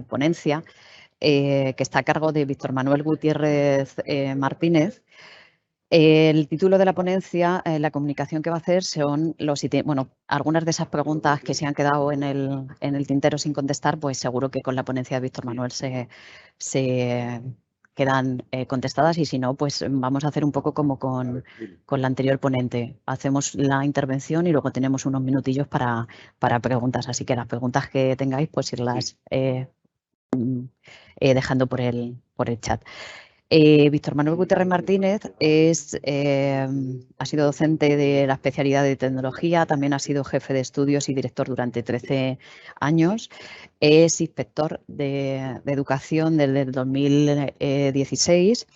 ponencia que está a cargo de Víctor Manuel Gutiérrez Martínez. El título de la ponencia, la comunicación que va a hacer son algunas de esas preguntas que se han quedado en el tintero sin contestar, pues seguro que con la ponencia de Víctor Manuel se quedan contestadas, y si no, pues vamos a hacer un poco como con la anterior ponente. Hacemos la intervención y luego tenemos unos minutillos para preguntas, así que las preguntas que tengáis, pues irlas dejando por el chat. Víctor Manuel Gutiérrez Martínez ha sido docente de la especialidad de tecnología, también ha sido jefe de estudios y director durante 13 años. Es inspector de educación desde el 2016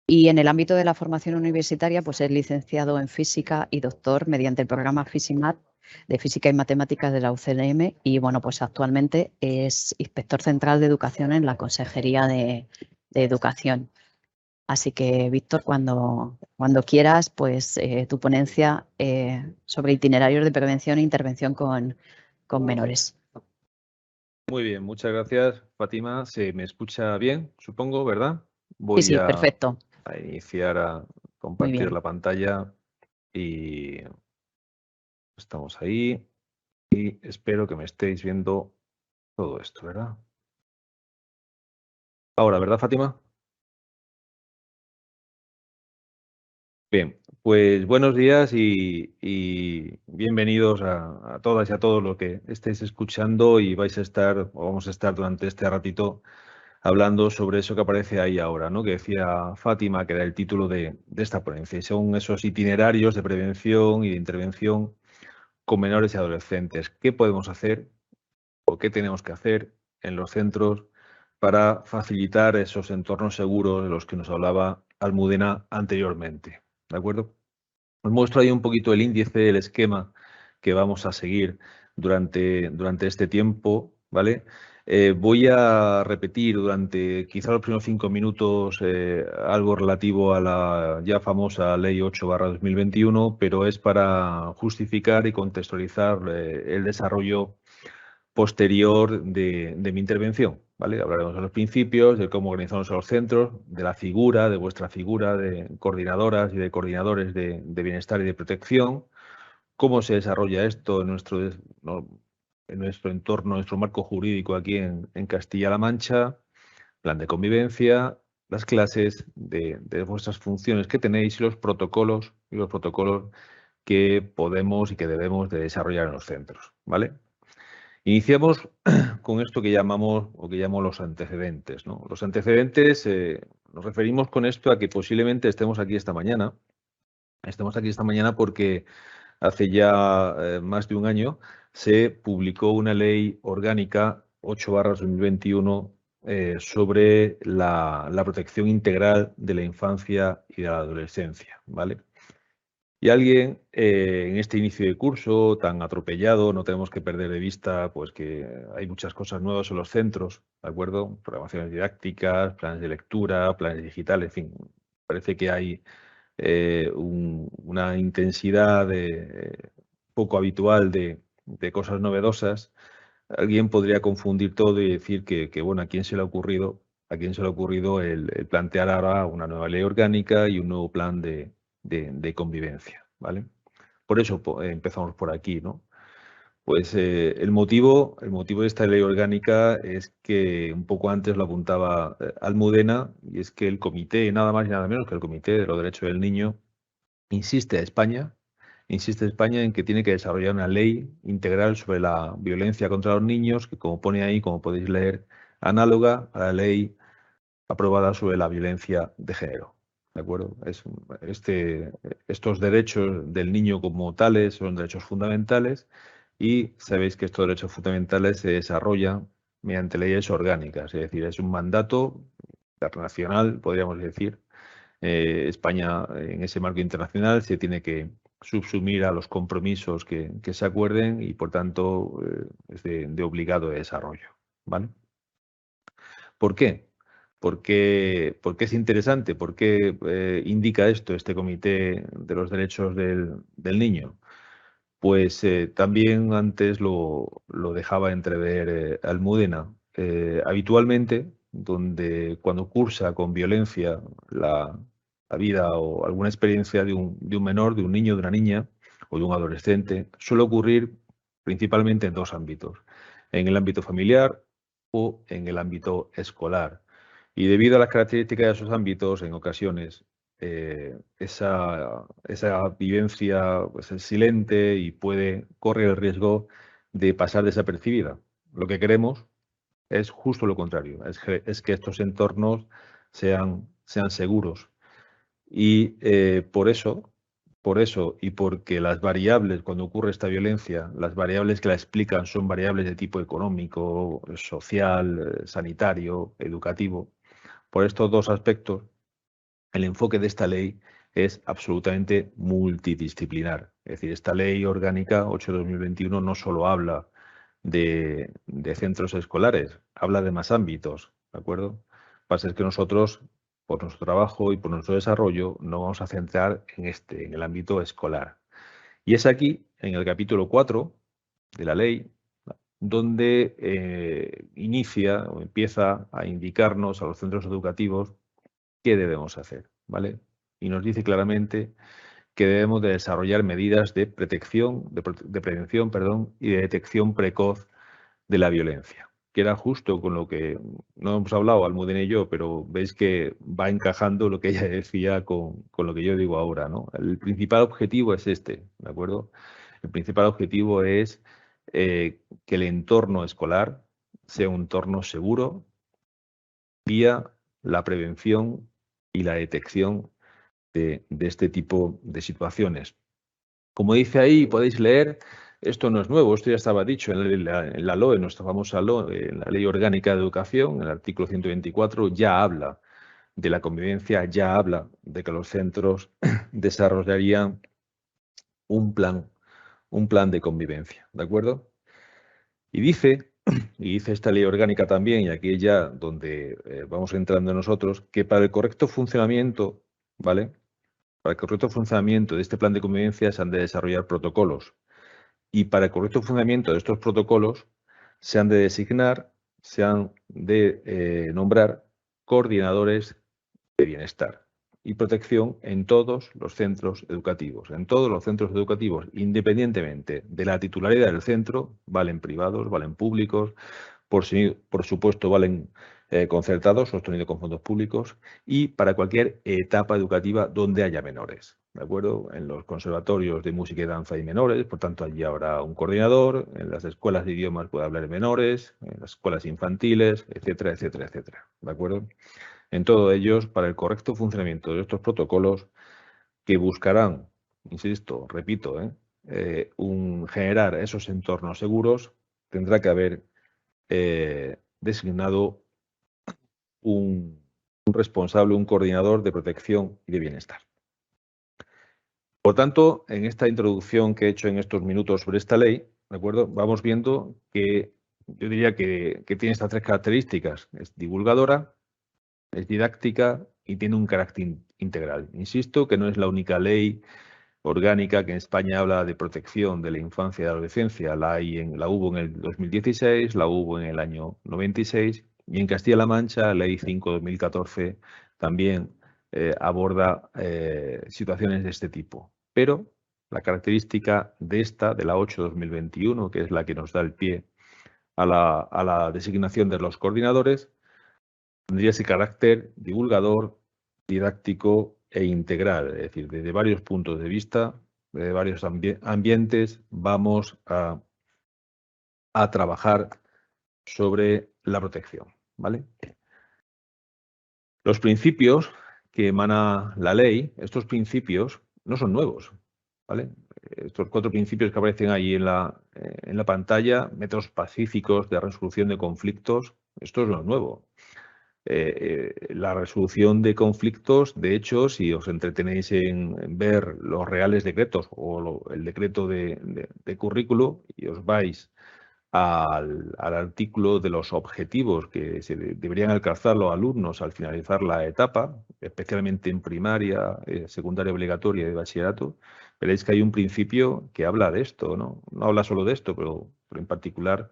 y en el ámbito de la formación universitaria pues es licenciado en física y doctor mediante el programa Fisimat de Física y Matemáticas de la UCLM, y bueno, pues actualmente es inspector central de educación en la Consejería de Educación. Así que, Víctor, cuando quieras, pues tu ponencia sobre itinerarios de prevención e intervención con menores. Muy bien, muchas gracias, Fátima. Se me escucha bien, supongo, ¿verdad? Sí, perfecto. A iniciar a compartir la pantalla y estamos ahí y espero que me estéis viendo todo esto, ¿verdad? Ahora, ¿verdad, Fátima? Bien, pues buenos días y bienvenidos a todas y a todos los que estéis escuchando, y vamos a estar durante este ratito hablando sobre eso que aparece ahí ahora, ¿no? Que decía Fátima, que era el título de esta ponencia. Y son esos itinerarios de prevención y de intervención con menores y adolescentes. ¿Qué podemos hacer o qué tenemos que hacer en los centros para facilitar esos entornos seguros de los que nos hablaba Almudena anteriormente? ¿De acuerdo? Os muestro ahí un poquito el índice, el esquema que vamos a seguir durante este tiempo, ¿vale? Voy a repetir durante quizá los primeros 5 minutos algo relativo a la ya famosa Ley 8/2021, pero es para justificar y contextualizar el desarrollo posterior de mi intervención, ¿vale? Hablaremos de los principios, de cómo organizamos los centros, de la figura, de vuestra figura de coordinadoras y de coordinadores de bienestar y de protección, cómo se desarrolla esto en nuestro entorno, nuestro marco jurídico aquí en Castilla-La Mancha, plan de convivencia, las clases de vuestras funciones que tenéis y los protocolos que podemos y que debemos de desarrollar en los centros, ¿vale? Iniciamos con esto que llamamos o que llamo los antecedentes, ¿no? Los antecedentes, nos referimos con esto a que posiblemente estemos aquí esta mañana. Estamos aquí esta mañana porque hace ya más de un año se publicó una ley orgánica 8/2021 sobre la protección integral de la infancia y de la adolescencia, ¿vale? Y alguien en este inicio de curso tan atropellado, no tenemos que perder de vista pues que hay muchas cosas nuevas en los centros, ¿de acuerdo? Programaciones didácticas, planes de lectura, planes digitales, en fin, parece que hay una intensidad poco habitual de cosas novedosas. Alguien podría confundir todo y decir que bueno, ¿a quién se le ha ocurrido? ¿A quién se le ha ocurrido el plantear ahora una nueva ley orgánica y un nuevo plan de convivencia, ¿vale? Por eso empezamos por aquí, ¿no? Pues el motivo de esta ley orgánica es que un poco antes lo apuntaba Almudena, y es que el comité, nada más y nada menos que el Comité de los Derechos del Niño, insiste a España en que tiene que desarrollar una ley integral sobre la violencia contra los niños, que como pone ahí, como podéis leer, análoga a la ley aprobada sobre la violencia de género. ¿De acuerdo? Estos derechos del niño como tales son derechos fundamentales, y sabéis que estos derechos fundamentales se desarrollan mediante leyes orgánicas, es decir, es un mandato internacional, podríamos decir. España en ese marco internacional se tiene que subsumir a los compromisos que se acuerden, y por tanto es de obligado desarrollo, ¿vale? ¿Por qué? ¿Por qué es interesante? ¿Por qué indica esto este Comité de los Derechos del Niño? Pues también antes lo dejaba entrever Almudena. habitualmente, donde cuando cursa con violencia la vida o alguna experiencia de un menor, de un niño, de una niña o de un adolescente, suele ocurrir principalmente en dos ámbitos, en el ámbito familiar o en el ámbito escolar. Y debido a las características de esos ámbitos, en ocasiones esa vivencia pues, es silente y puede correr el riesgo de pasar desapercibida. Lo que queremos es justo lo contrario, es que estos entornos sean seguros. Y por eso y porque las variables, cuando ocurre esta violencia, las variables que la explican son variables de tipo económico, social, sanitario, educativo, por estos dos aspectos, el enfoque de esta ley es absolutamente multidisciplinar. Es decir, esta ley orgánica 8/2021 no solo habla de centros escolares, habla de más ámbitos, ¿de acuerdo? Lo que pasa es que nosotros, por nuestro trabajo y por nuestro desarrollo, nos vamos a centrar en el ámbito escolar. Y es aquí, en el capítulo 4 de la ley, donde inicia o empieza a indicarnos a los centros educativos qué debemos hacer, ¿vale? Y nos dice claramente que debemos de desarrollar medidas de prevención, y de detección precoz de la violencia, que era justo con lo que no hemos hablado Almudena y yo, pero veis que va encajando lo que ella decía con lo que yo digo ahora, ¿no? El principal objetivo es este, ¿de acuerdo? El principal objetivo es que el entorno escolar sea un entorno seguro vía la prevención y la detección de este tipo de situaciones. Como dice ahí, podéis leer, esto no es nuevo, esto ya estaba dicho en la LOE, nuestra famosa LOE, en la Ley Orgánica de Educación, en el artículo 124, ya habla de la convivencia, ya habla de que los centros desarrollarían un plan de convivencia, ¿de acuerdo? Y dice esta ley orgánica también, y aquí ya donde vamos entrando nosotros, que para el correcto funcionamiento, ¿vale? Para el correcto funcionamiento de este plan de convivencia se han de desarrollar protocolos. Y para el correcto funcionamiento de estos protocolos se han de designar, se han de nombrar coordinadores de bienestar y protección en todos los centros educativos. En todos los centros educativos, independientemente de la titularidad del centro, valen privados, valen públicos, por supuesto valen concertados, sostenidos con fondos públicos, y para cualquier etapa educativa donde haya menores. ¿De acuerdo? En los conservatorios de música y danza hay menores, por tanto allí habrá un coordinador, en las escuelas de idiomas puede hablar menores, en las escuelas infantiles, etcétera, etcétera, etcétera. ¿De acuerdo? En todos ellos, para el correcto funcionamiento de estos protocolos, que buscarán, insisto, repito, generar esos entornos seguros, tendrá que haber designado un responsable, un coordinador de protección y de bienestar. Por tanto, en esta introducción que he hecho en estos minutos sobre esta ley, ¿de acuerdo? Vamos viendo que yo diría que tiene estas tres características. Es divulgadora, es didáctica y tiene un carácter integral. Insisto que no es la única ley orgánica que en España habla de protección de la infancia y la adolescencia. La hubo en el 2016, la hubo en el año 96 y en Castilla-La Mancha, Ley 5/2014, también aborda situaciones de este tipo. Pero la característica de la 8/2021, que es la que nos da el pie a la designación de los coordinadores, tendría ese carácter divulgador, didáctico e integral, es decir, desde varios puntos de vista, de varios ambientes, vamos a trabajar sobre la protección, ¿vale? Los principios que emana la ley, estos principios no son nuevos, ¿vale? Estos 4 principios que aparecen ahí en la pantalla, métodos pacíficos de resolución de conflictos, esto no es nuevo. La resolución de conflictos, de hecho, si os entretenéis en ver los reales decretos o el decreto de currículo y os vais al artículo de los objetivos que deberían alcanzar los alumnos al finalizar la etapa, especialmente en primaria, secundaria obligatoria y de bachillerato, veréis que hay un principio que habla de esto, ¿no? No habla solo de esto, pero en particular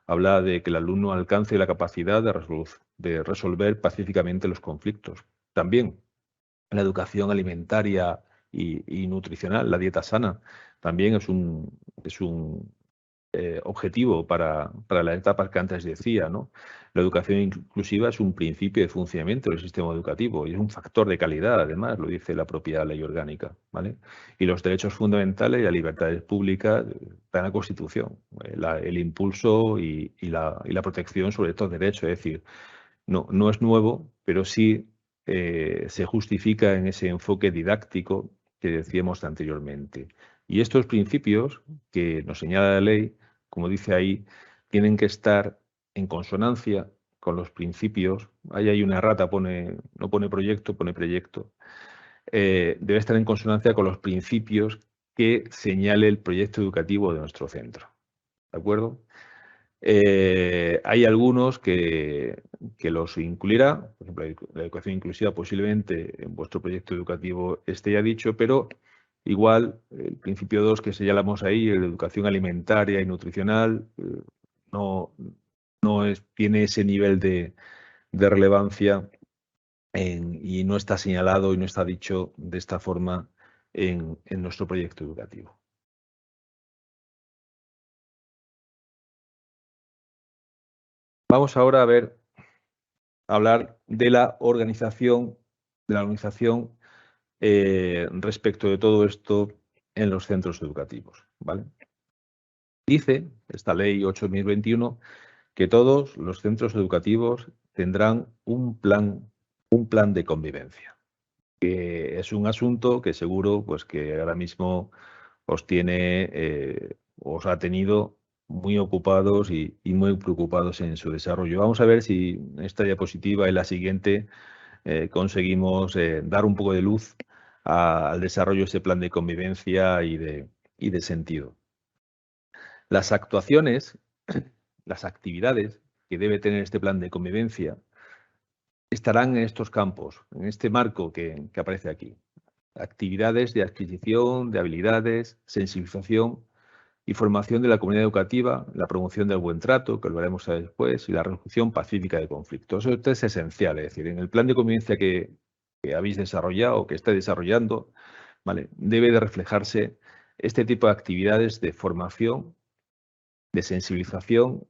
habla de que el alumno alcance la capacidad de resolver pacíficamente los conflictos. También la educación alimentaria y nutricional, la dieta sana, también es un objetivo para las etapas que antes decía, ¿no? La educación inclusiva es un principio de funcionamiento del sistema educativo y es un factor de calidad, además, lo dice la propia ley orgánica, ¿vale? Y los derechos fundamentales y las libertades públicas dan la Constitución, el impulso y la protección sobre estos derechos, es decir, no es nuevo, pero sí se justifica en ese enfoque didáctico que decíamos anteriormente. Y estos principios que nos señala la ley, como dice ahí, tienen que estar en consonancia con los principios. Ahí hay una errata, no pone proyecto, pone proyecto. Debe estar en consonancia con los principios que señale el proyecto educativo de nuestro centro. ¿De acuerdo? Hay algunos que los incluirá, por ejemplo, la educación inclusiva posiblemente en vuestro proyecto educativo esté ya dicho, pero igual el principio 2 que señalamos ahí, la educación alimentaria y nutricional, no tiene ese nivel de relevancia y no está señalado y no está dicho de esta forma en nuestro proyecto educativo. Vamos ahora a hablar de la organización respecto de todo esto en los centros educativos, ¿vale? Dice esta ley 8/2021 que todos los centros educativos tendrán un plan de convivencia, que es un asunto que seguro pues que ahora mismo os ha tenido muy ocupados y muy preocupados en su desarrollo. Vamos a ver si esta diapositiva y la siguiente conseguimos dar un poco de luz al desarrollo de ese plan de convivencia y de sentido. Las actuaciones, las actividades que debe tener este plan de convivencia estarán en estos campos, en este marco que aparece aquí. Actividades de adquisición de habilidades, sensibilización y formación de la comunidad educativa, la promoción del buen trato, que lo veremos después, y la resolución pacífica de conflictos. Esto es esencial, es decir, en el plan de convivencia que habéis desarrollado, que estáis desarrollando, ¿vale? Debe de reflejarse este tipo de actividades de formación, de sensibilización,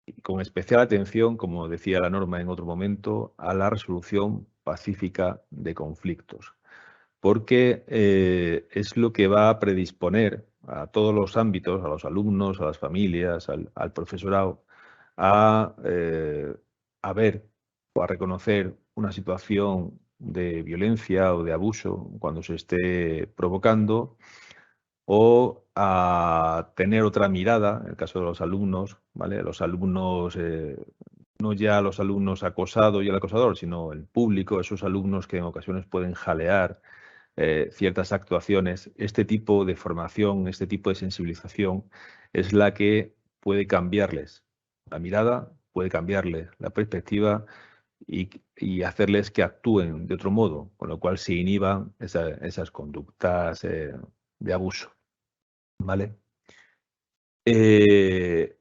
y con especial atención, como decía la norma en otro momento, a la resolución pacífica de conflictos, porque es lo que va a predisponer a todos los ámbitos, a los alumnos, a las familias, al profesorado, a ver o a reconocer una situación de violencia o de abuso cuando se esté provocando, o a tener otra mirada, en el caso de los alumnos, ¿vale? Los alumnos, no ya los alumnos acosados y el acosador, sino el público, esos alumnos que en ocasiones pueden jalear ciertas actuaciones. Este tipo de formación, este tipo de sensibilización es la que puede cambiarles la mirada, puede cambiarles la perspectiva y hacerles que actúen de otro modo, con lo cual se inhiban esas conductas de abuso. ¿Vale?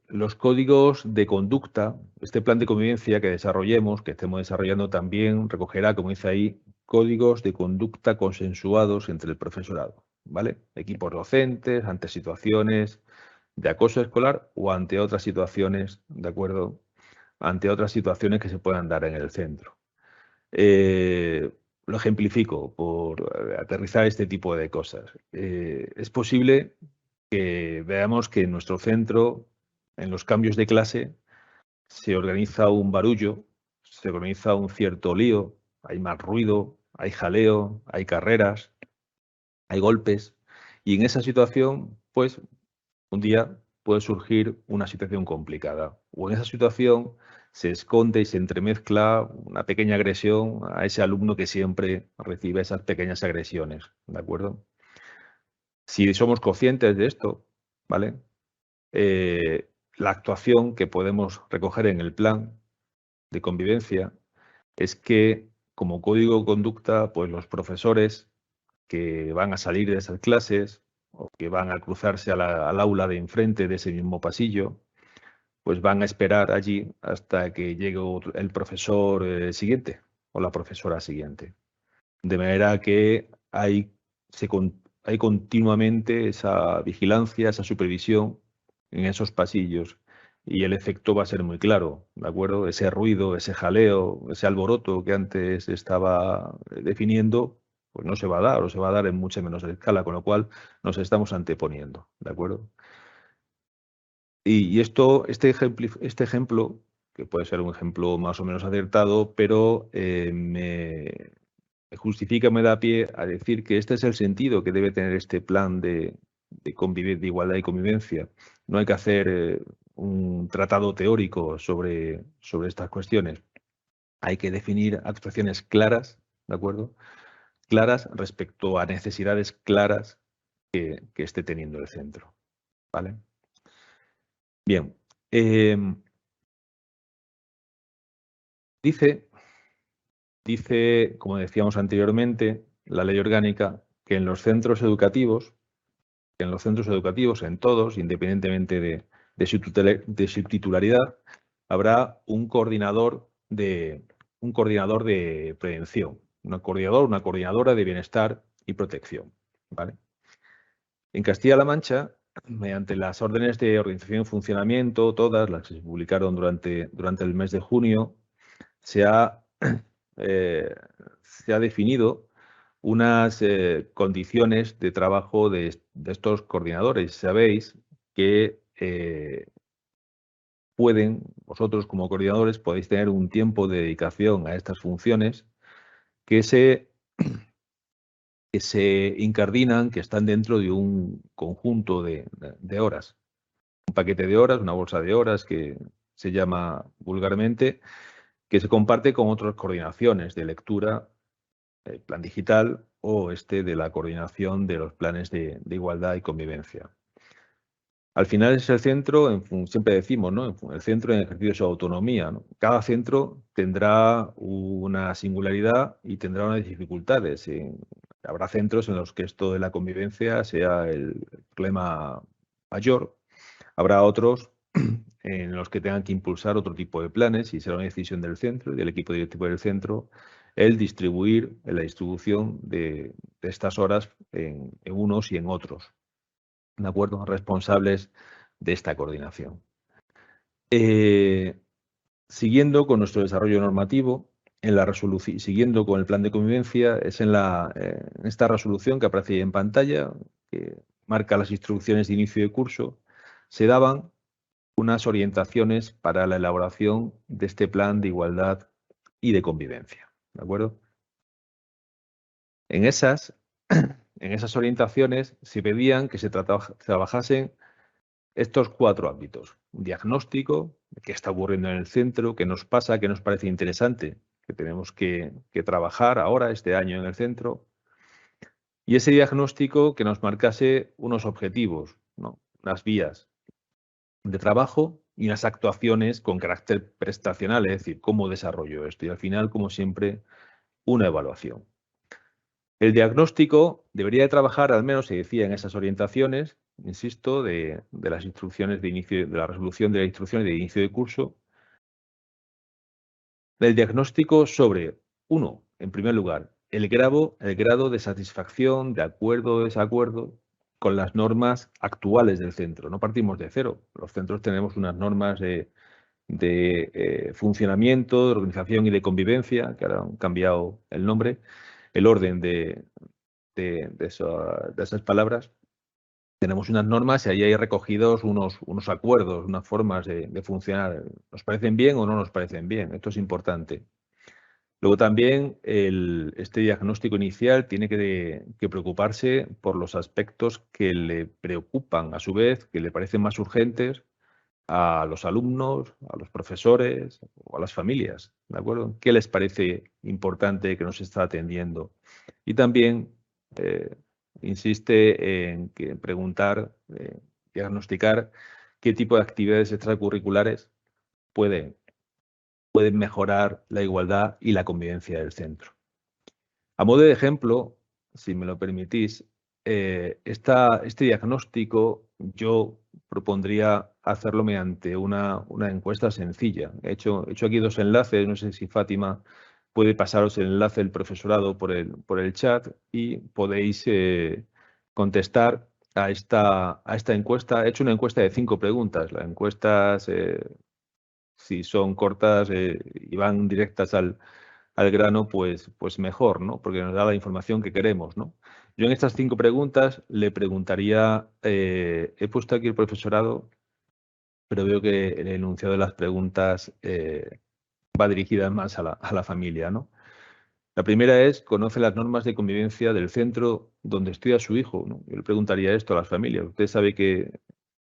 Los códigos de conducta, este plan de convivencia que desarrollemos, que estemos desarrollando también, recogerá, como dice ahí, códigos de conducta consensuados entre el profesorado, ¿vale? Equipos docentes, ante situaciones de acoso escolar o ante otras situaciones, ¿de acuerdo? Ante otras situaciones que se puedan dar en el centro. Lo ejemplifico por aterrizar este tipo de cosas. Es posible que veamos que en nuestro centro, en los cambios de clase, se organiza un barullo, se organiza un cierto lío, hay más ruido, hay jaleo, hay carreras, hay golpes, y en esa situación, pues, un día puede surgir una situación complicada, o en esa situación se esconde y se entremezcla una pequeña agresión a ese alumno que siempre recibe esas pequeñas agresiones, ¿de acuerdo? Si somos conscientes de esto, ¿vale? La actuación que podemos recoger en el plan de convivencia es que, como código de conducta, pues los profesores que van a salir de esas clases o que van a cruzarse al aula de enfrente de ese mismo pasillo, pues van a esperar allí hasta que llegue el profesor siguiente o la profesora siguiente. De manera que hay continuamente esa vigilancia, esa supervisión en esos pasillos y el efecto va a ser muy claro, ¿de acuerdo? Ese ruido, ese jaleo, ese alboroto que antes estaba definiendo, pues no se va a dar o se va a dar en mucha menos escala, con lo cual nos estamos anteponiendo, ¿de acuerdo? Y este ejemplo, que puede ser un ejemplo más o menos acertado, pero me justifica, me da pie a decir que este es el sentido que debe tener este plan de igualdad y convivencia. No hay que hacer un tratado teórico sobre estas cuestiones. Hay que definir actuaciones claras, ¿de acuerdo? Claras respecto a necesidades claras que esté teniendo el centro, ¿vale? Bien. Dice, como decíamos anteriormente, la ley orgánica, que en los centros educativos, en todos, independientemente de su titularidad, habrá un coordinador de prevención, una coordinadora de bienestar y protección, ¿vale? En Castilla-La Mancha, mediante las órdenes de organización y funcionamiento, todas las que se publicaron durante el mes de junio, se ha definido unas condiciones de trabajo de estos coordinadores. Sabéis que vosotros como coordinadores podéis tener un tiempo de dedicación a estas funciones que se incardinan, que están dentro de un conjunto de horas. Un paquete de horas, una bolsa de horas que se llama vulgarmente, que se comparte con otras coordinaciones de lectura, plan digital o de la coordinación de los planes de igualdad y convivencia. Al final es el centro, siempre decimos, ¿no? El centro en ejercicio de su autonomía, ¿no? Cada centro tendrá una singularidad y tendrá unas dificultades. Habrá centros en los que esto de la convivencia sea el problema mayor. Habrá otros en los que tengan que impulsar otro tipo de planes y será una decisión del centro y del equipo directivo del centro el distribuir la distribución de estas horas en unos y en otros, ¿de acuerdo? Responsables de esta coordinación. Siguiendo con nuestro desarrollo normativo, siguiendo con el plan de convivencia, es en esta resolución que aparece ahí en pantalla, que marca las instrucciones de inicio de curso, se daban unas orientaciones para la elaboración de este plan de igualdad y de convivencia, ¿de acuerdo? En esas orientaciones se pedían que se trabajasen estos 4 ámbitos. Un diagnóstico, qué está ocurriendo en el centro, qué nos pasa, qué nos parece interesante, que tenemos que trabajar ahora, este año en el centro. Y ese diagnóstico que nos marcase unos objetivos, ¿no? Unas vías de trabajo y unas actuaciones con carácter prestacional, es decir, cómo desarrollo esto. Y al final, como siempre, una evaluación. El diagnóstico debería de trabajar, al menos se decía en esas orientaciones, insisto, de las instrucciones de inicio, de la resolución de las instrucciones de inicio de curso, del diagnóstico sobre, uno, en primer lugar, el grado de satisfacción, de acuerdo o desacuerdo con las normas actuales del centro. No partimos de cero. Los centros tenemos unas normas de funcionamiento, de organización y de convivencia, que ahora han cambiado el nombre, el orden de esas palabras. Tenemos unas normas y ahí hay recogidos unos acuerdos, unas formas de funcionar. ¿Nos parecen bien o no nos parecen bien? Esto es importante. Luego también este diagnóstico inicial tiene que preocuparse por los aspectos que le preocupan, a su vez, que le parecen más urgentes a los alumnos, a los profesores o a las familias, ¿de acuerdo? ¿Qué les parece importante que nos está atendiendo? Y también insiste en preguntar, diagnosticar qué tipo de actividades extracurriculares pueden mejorar la igualdad y la convivencia del centro. A modo de ejemplo, si me lo permitís, este diagnóstico yo propondría hacerlo mediante una encuesta sencilla. He hecho aquí 2 enlaces, no sé si Fátima puede pasaros el enlace del profesorado por el chat y podéis contestar a esta encuesta. He hecho una encuesta de 5 preguntas. Las encuestas, si son cortas y van directas al grano, pues mejor, ¿no? Porque nos da la información que queremos, ¿no? Yo en estas 5 preguntas le preguntaría, he puesto aquí el profesorado, pero veo que el enunciado de las preguntas va dirigida más a la familia, ¿no? La primera es, ¿conoce las normas de convivencia del centro donde estudia su hijo? ¿No? Yo le preguntaría esto a las familias. Usted sabe que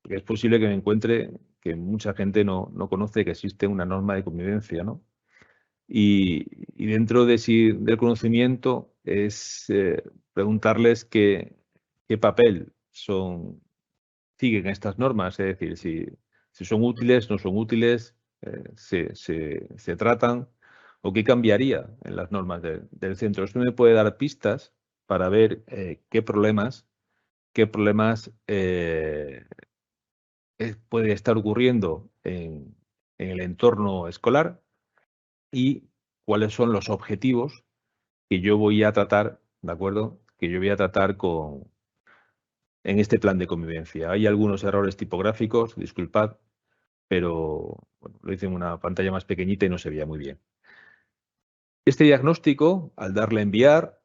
es posible que me encuentre que mucha gente no conoce que existe una norma de convivencia, ¿no? Y dentro del conocimiento es preguntarles qué papel siguen estas normas, es decir, si son útiles, no son útiles, se tratan o qué cambiaría en las normas del centro. Esto me puede dar pistas para ver qué problemas puede estar ocurriendo en el entorno escolar y cuáles son los objetivos que yo voy a tratar, ¿de acuerdo? Que yo voy a tratar en este plan de convivencia. Hay algunos errores tipográficos, disculpad, pero bueno, lo hice en una pantalla más pequeñita y no se veía muy bien. Este diagnóstico, al darle a enviar,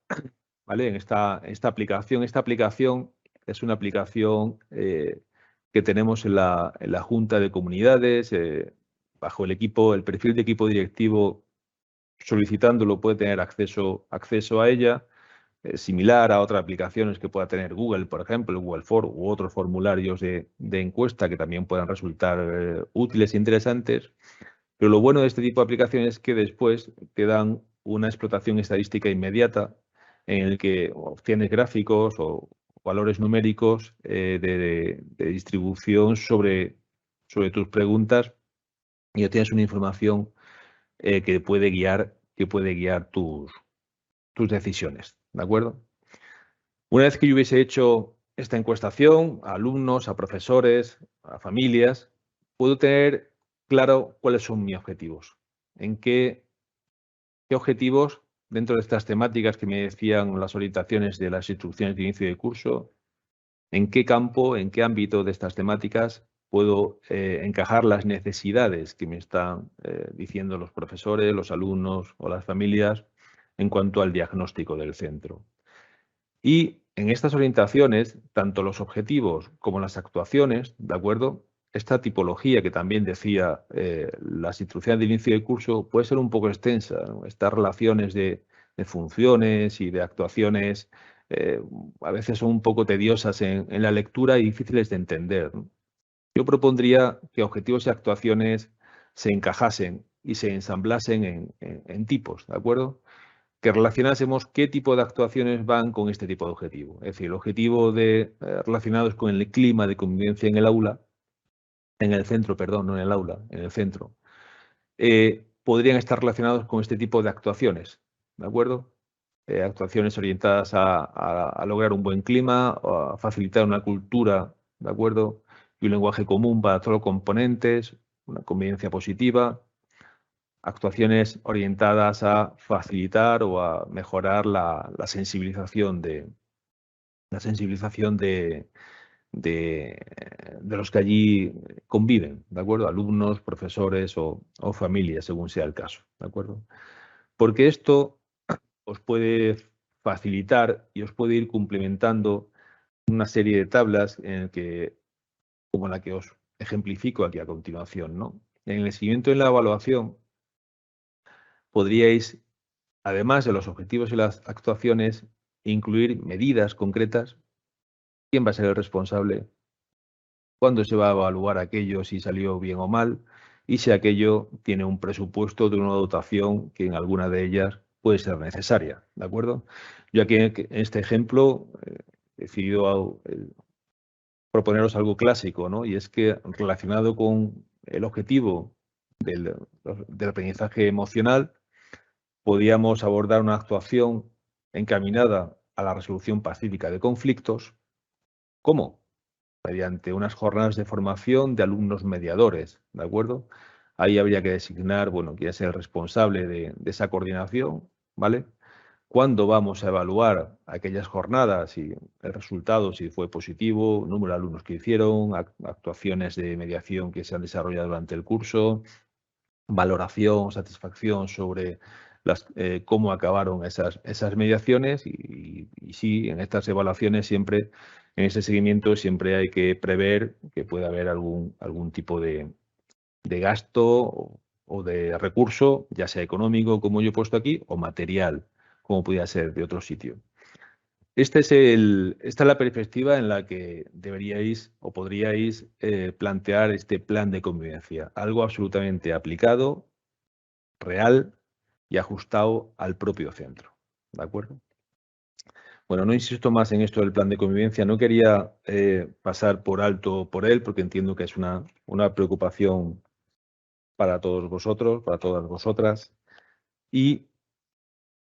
¿vale? En esta aplicación es una aplicación que tenemos en la Junta de Comunidades, bajo el perfil de equipo directivo, solicitándolo puede tener acceso a ella, similar a otras aplicaciones que pueda tener Google, por ejemplo, Google Form u otros formularios de encuesta que también puedan resultar útiles e interesantes. Pero lo bueno de este tipo de aplicaciones es que después te dan una explotación estadística inmediata en el que obtienes gráficos o valores numéricos de distribución sobre tus preguntas y obtienes una información que puede guiar tus decisiones, ¿de acuerdo? Una vez que yo hubiese hecho esta encuestación a alumnos, a profesores, a familias, puedo tener claro cuáles son mis objetivos. En qué objetivos dentro de estas temáticas que me decían las orientaciones de las instrucciones de inicio de curso, en qué campo, en qué ámbito de estas temáticas puedo encajar las necesidades que me están diciendo los profesores, los alumnos o las familias en cuanto al diagnóstico del centro. Y en estas orientaciones, tanto los objetivos como las actuaciones, ¿de acuerdo? Esta tipología que también decía las instrucciones de inicio de curso puede ser un poco extensa, ¿no? Estas relaciones de funciones y de actuaciones a veces son un poco tediosas en la lectura y difíciles de entender, ¿no? Yo propondría que objetivos y actuaciones se encajasen y se ensamblasen en tipos, ¿de acuerdo? Que relacionásemos qué tipo de actuaciones van con este tipo de objetivo. Es decir, el objetivo relacionados con el clima de convivencia en el aula, en el centro, perdón, no en el aula, en el centro, podrían estar relacionados con este tipo de actuaciones, ¿de acuerdo? Actuaciones orientadas a lograr un buen clima, a facilitar una cultura, ¿de acuerdo? Y un lenguaje común para todos los componentes, una convivencia positiva, actuaciones orientadas a facilitar o a mejorar la sensibilización de los que allí conviven, ¿de acuerdo? Alumnos, profesores o familias, según sea el caso, ¿de acuerdo? Porque esto os puede facilitar y os puede ir complementando una serie de tablas como la que os ejemplifico aquí a continuación, ¿no? En el seguimiento y en la evaluación podríais, además de los objetivos y las actuaciones, incluir medidas concretas. ¿Quién va a ser el responsable? ¿Cuándo se va a evaluar aquello, si salió bien o mal? Y si aquello tiene un presupuesto de una dotación que en alguna de ellas puede ser necesaria, ¿de acuerdo? Yo aquí en este ejemplo he decidido proponeros algo clásico, ¿no? Y es que relacionado con el objetivo del aprendizaje emocional, podíamos abordar una actuación encaminada a la resolución pacífica de conflictos. ¿Cómo? Mediante unas jornadas de formación de alumnos mediadores, ¿de acuerdo? Ahí habría que designar, bueno, quién es el responsable de esa coordinación, ¿vale? ¿Cuándo vamos a evaluar aquellas jornadas y el resultado, si fue positivo, número de alumnos que hicieron, actuaciones de mediación que se han desarrollado durante el curso, valoración, satisfacción sobre cómo acabaron esas mediaciones y sí, en estas evaluaciones siempre, en ese seguimiento siempre hay que prever que pueda haber algún tipo de gasto o de recurso, ya sea económico, como yo he puesto aquí, o material, como podría ser de otro sitio. Esta es la perspectiva en la que deberíais o podríais plantear este plan de convivencia. Algo absolutamente aplicado, real y ajustado al propio centro. ¿De acuerdo? Bueno, no insisto más en esto del plan de convivencia. No quería pasar por alto por él porque entiendo que es una preocupación para todos vosotros, para todas vosotras. Y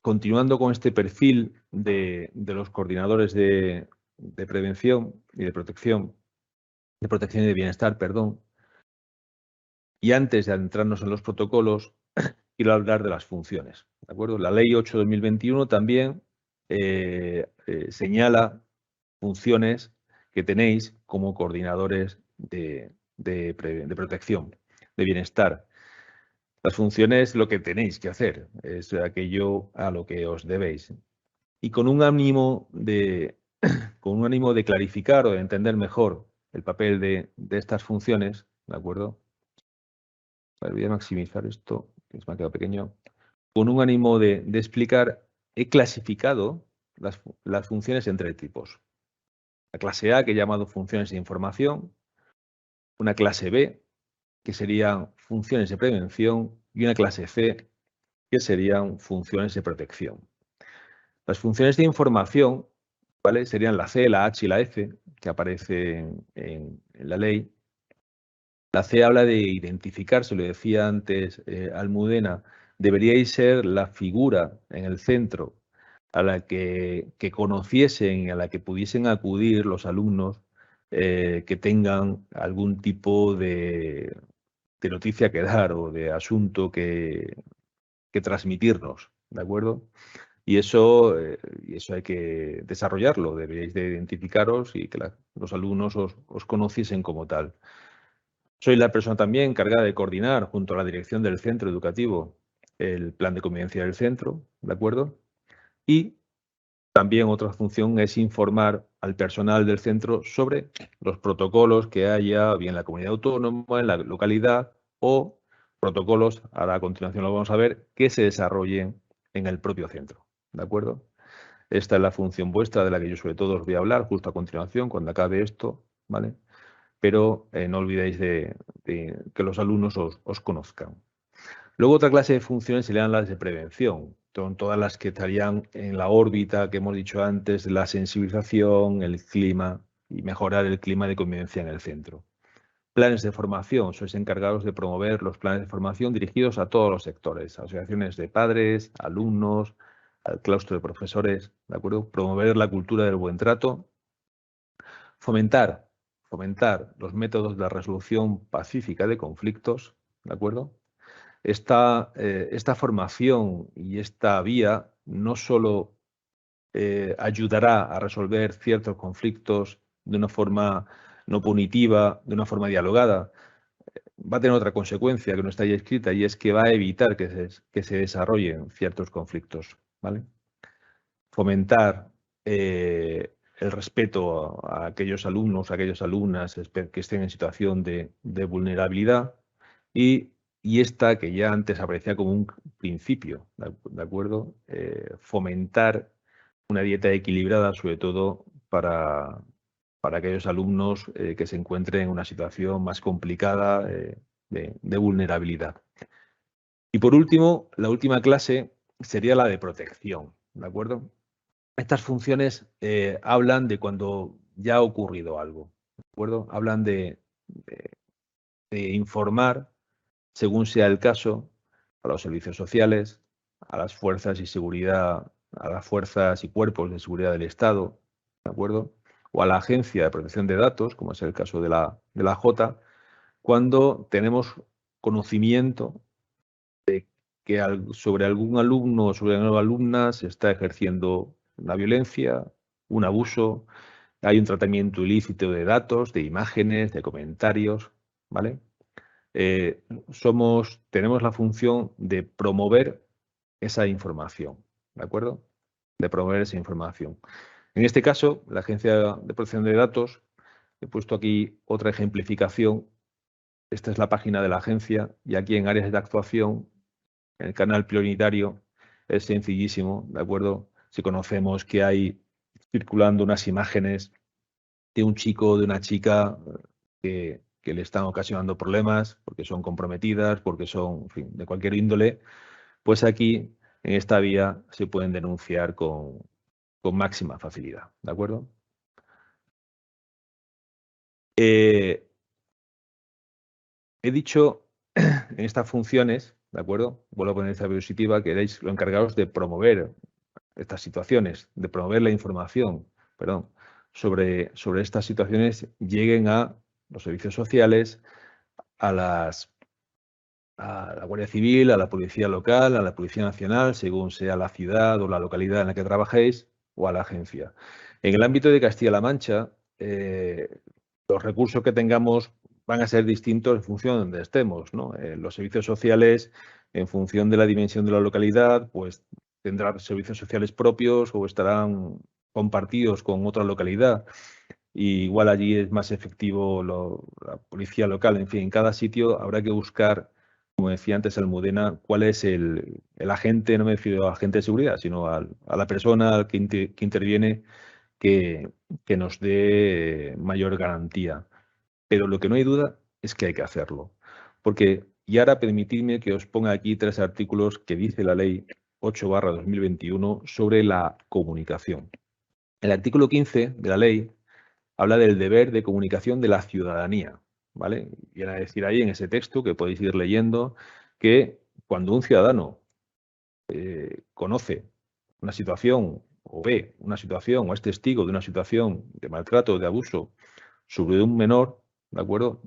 continuando con este perfil de los coordinadores de prevención y de protección y de bienestar, perdón, y antes de adentrarnos en los protocolos, quiero hablar de las funciones, ¿de acuerdo? La Ley 8/2021 también señala funciones que tenéis como coordinadores de protección, de bienestar. Las funciones, lo que tenéis que hacer, es aquello a lo que os debéis. Y con un ánimo de clarificar o de entender mejor el papel de estas funciones, ¿de acuerdo? Voy a maximizar esto, que se me ha quedado pequeño. Con un ánimo de explicar, he clasificado las funciones en 3 tipos. La clase A, que he llamado funciones de información, una clase B, que serían funciones de prevención, y una clase C, que serían funciones de protección. Las funciones de información, ¿vale? Serían la C, la H y la F, que aparecen en la ley. La C habla de identificar, se lo decía antes Almudena, deberíais ser la figura en el centro a la que conociesen y a la que pudiesen acudir los alumnos que tengan algún tipo de noticia que dar o de asunto que transmitirnos, ¿de acuerdo? Y eso hay que desarrollarlo, deberíais de identificaros y que los alumnos os conociesen como tal. Soy la persona también encargada de coordinar junto a la dirección del centro educativo el plan de convivencia del centro, ¿de acuerdo? Y también otra función es informar al personal del centro sobre los protocolos que haya bien en la comunidad autónoma, en la localidad o protocolos, ahora a continuación lo vamos a ver, que se desarrollen en el propio centro, ¿de acuerdo? Esta es la función vuestra de la que yo sobre todo os voy a hablar justo a continuación cuando acabe esto, ¿vale? Pero no olvidéis de que los alumnos os conozcan. Luego otra clase de funciones serían las de prevención. Son todas las que estarían en la órbita que hemos dicho antes, la sensibilización, el clima y mejorar el clima de convivencia en el centro. Planes de formación. Sois encargados de promover los planes de formación dirigidos a todos los sectores, asociaciones de padres, alumnos, al claustro de profesores, ¿de acuerdo? Promover la cultura del buen trato. Fomentar los métodos de resolución pacífica de conflictos, ¿de acuerdo? Esta formación y esta vía no solo ayudará a resolver ciertos conflictos de una forma no punitiva, de una forma dialogada, va a tener otra consecuencia que no está ahí escrita y es que va a evitar que se desarrollen ciertos conflictos, ¿vale? Fomentar el respeto a aquellos alumnos, a aquellas alumnas que estén en situación de vulnerabilidad y esta que ya antes aparecía como un principio, ¿de acuerdo? Fomentar una dieta equilibrada, sobre todo para aquellos alumnos que se encuentren en una situación más complicada de vulnerabilidad. Y por último, la última clase sería la de protección, ¿de acuerdo? Estas funciones hablan de cuando ya ha ocurrido algo, ¿de acuerdo? Hablan de informar, según sea el caso, a los servicios sociales, a las fuerzas y seguridad a las fuerzas y cuerpos de seguridad del Estado, ¿de acuerdo? O a la Agencia de Protección de Datos, como es el caso de la Jota, cuando tenemos conocimiento de que sobre algún alumno o sobre alguna alumna se está ejerciendo una violencia, un abuso, hay un tratamiento ilícito de datos, de imágenes, de comentarios, ¿vale? Tenemos la función de promover esa información, ¿de acuerdo? De promover esa información. En este caso, la Agencia de Protección de Datos, he puesto aquí otra ejemplificación. Esta es la página de la agencia y aquí en áreas de actuación, en el canal prioritario, es sencillísimo, ¿de acuerdo? Si conocemos que hay circulando unas imágenes de un chico o de una chica que le están ocasionando problemas, porque son comprometidas, porque son, en fin, de cualquier índole, pues aquí, en esta vía, se pueden denunciar con máxima facilidad, ¿de acuerdo? He dicho en estas funciones, ¿de acuerdo? Vuelvo a poner esta diapositiva, que erais los encargados de promover estas situaciones, de promover la información, perdón, sobre estas situaciones lleguen a los servicios sociales, a la Guardia Civil, a la Policía Local, a la Policía Nacional, según sea la ciudad o la localidad en la que trabajéis, o a la agencia. En el ámbito de Castilla-La Mancha, los recursos que tengamos van a ser distintos en función de donde estemos, ¿no? Los servicios sociales, en función de la dimensión de la localidad, pues tendrán servicios sociales propios o estarán compartidos con otra localidad. Y igual allí es más efectivo la policía local. En fin, en cada sitio habrá que buscar, como decía antes Almudena, cuál es el agente, no me refiero al agente de seguridad, sino a la persona que interviene que nos dé mayor garantía. Pero lo que no hay duda es que hay que hacerlo. Porque, y ahora permitidme que os ponga aquí 3 artículos que dice la Ley 8/2021 sobre la comunicación. El artículo 15 de la ley habla del deber de comunicación de la ciudadanía, ¿vale? Viene a decir ahí en ese texto, que podéis ir leyendo, que cuando un ciudadano conoce una situación o ve una situación o es testigo de una situación de maltrato o de abuso sobre un menor, ¿de acuerdo?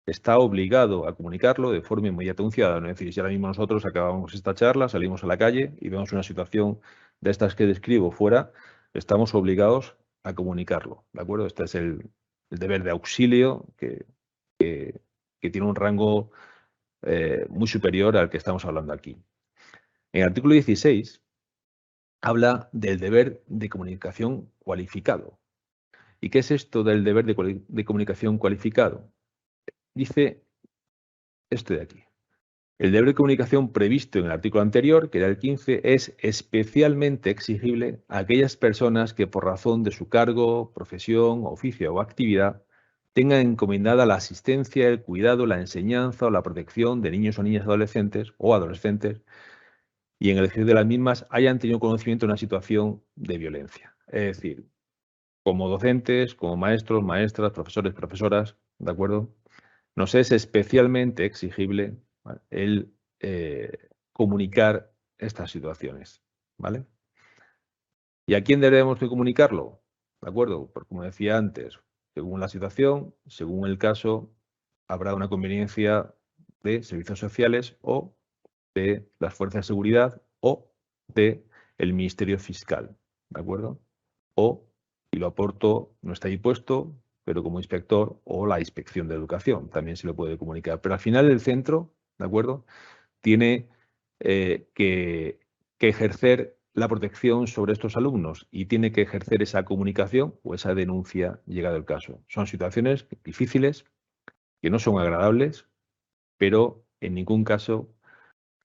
Está obligado a comunicarlo de forma inmediata a un ciudadano. Es decir, si ahora mismo nosotros acabamos esta charla, salimos a la calle y vemos una situación de estas que describo fuera, estamos obligados a comunicarlo, ¿de acuerdo? Este es el deber de auxilio que tiene un rango muy superior al que estamos hablando aquí. En el artículo 16 habla del deber de comunicación cualificado. ¿Y qué es esto del deber de comunicación cualificado? Dice esto de aquí. El deber de comunicación previsto en el artículo anterior, que era el 15, es especialmente exigible a aquellas personas que por razón de su cargo, profesión, oficio o actividad tengan encomendada la asistencia, el cuidado, la enseñanza o la protección de niños o niñas adolescentes y en el ejercicio de las mismas hayan tenido conocimiento de una situación de violencia. Es decir, como docentes, como maestros, maestras, profesores, profesoras, ¿de acuerdo? Nos es especialmente exigible, ¿vale?, el comunicar estas situaciones, ¿vale? ¿Y a quién debemos de comunicarlo? ¿De acuerdo? Porque como decía antes, según la situación, según el caso, habrá una conveniencia de servicios sociales o de las fuerzas de seguridad o de el Ministerio Fiscal, ¿de acuerdo? O, y lo aporto, no está ahí puesto, pero como inspector o la Inspección de Educación también se lo puede comunicar. Pero al final el centro, ¿de acuerdo?, tiene que ejercer la protección sobre estos alumnos y tiene que ejercer esa comunicación o esa denuncia llegado el caso. Son situaciones difíciles, que no son agradables, pero en ningún caso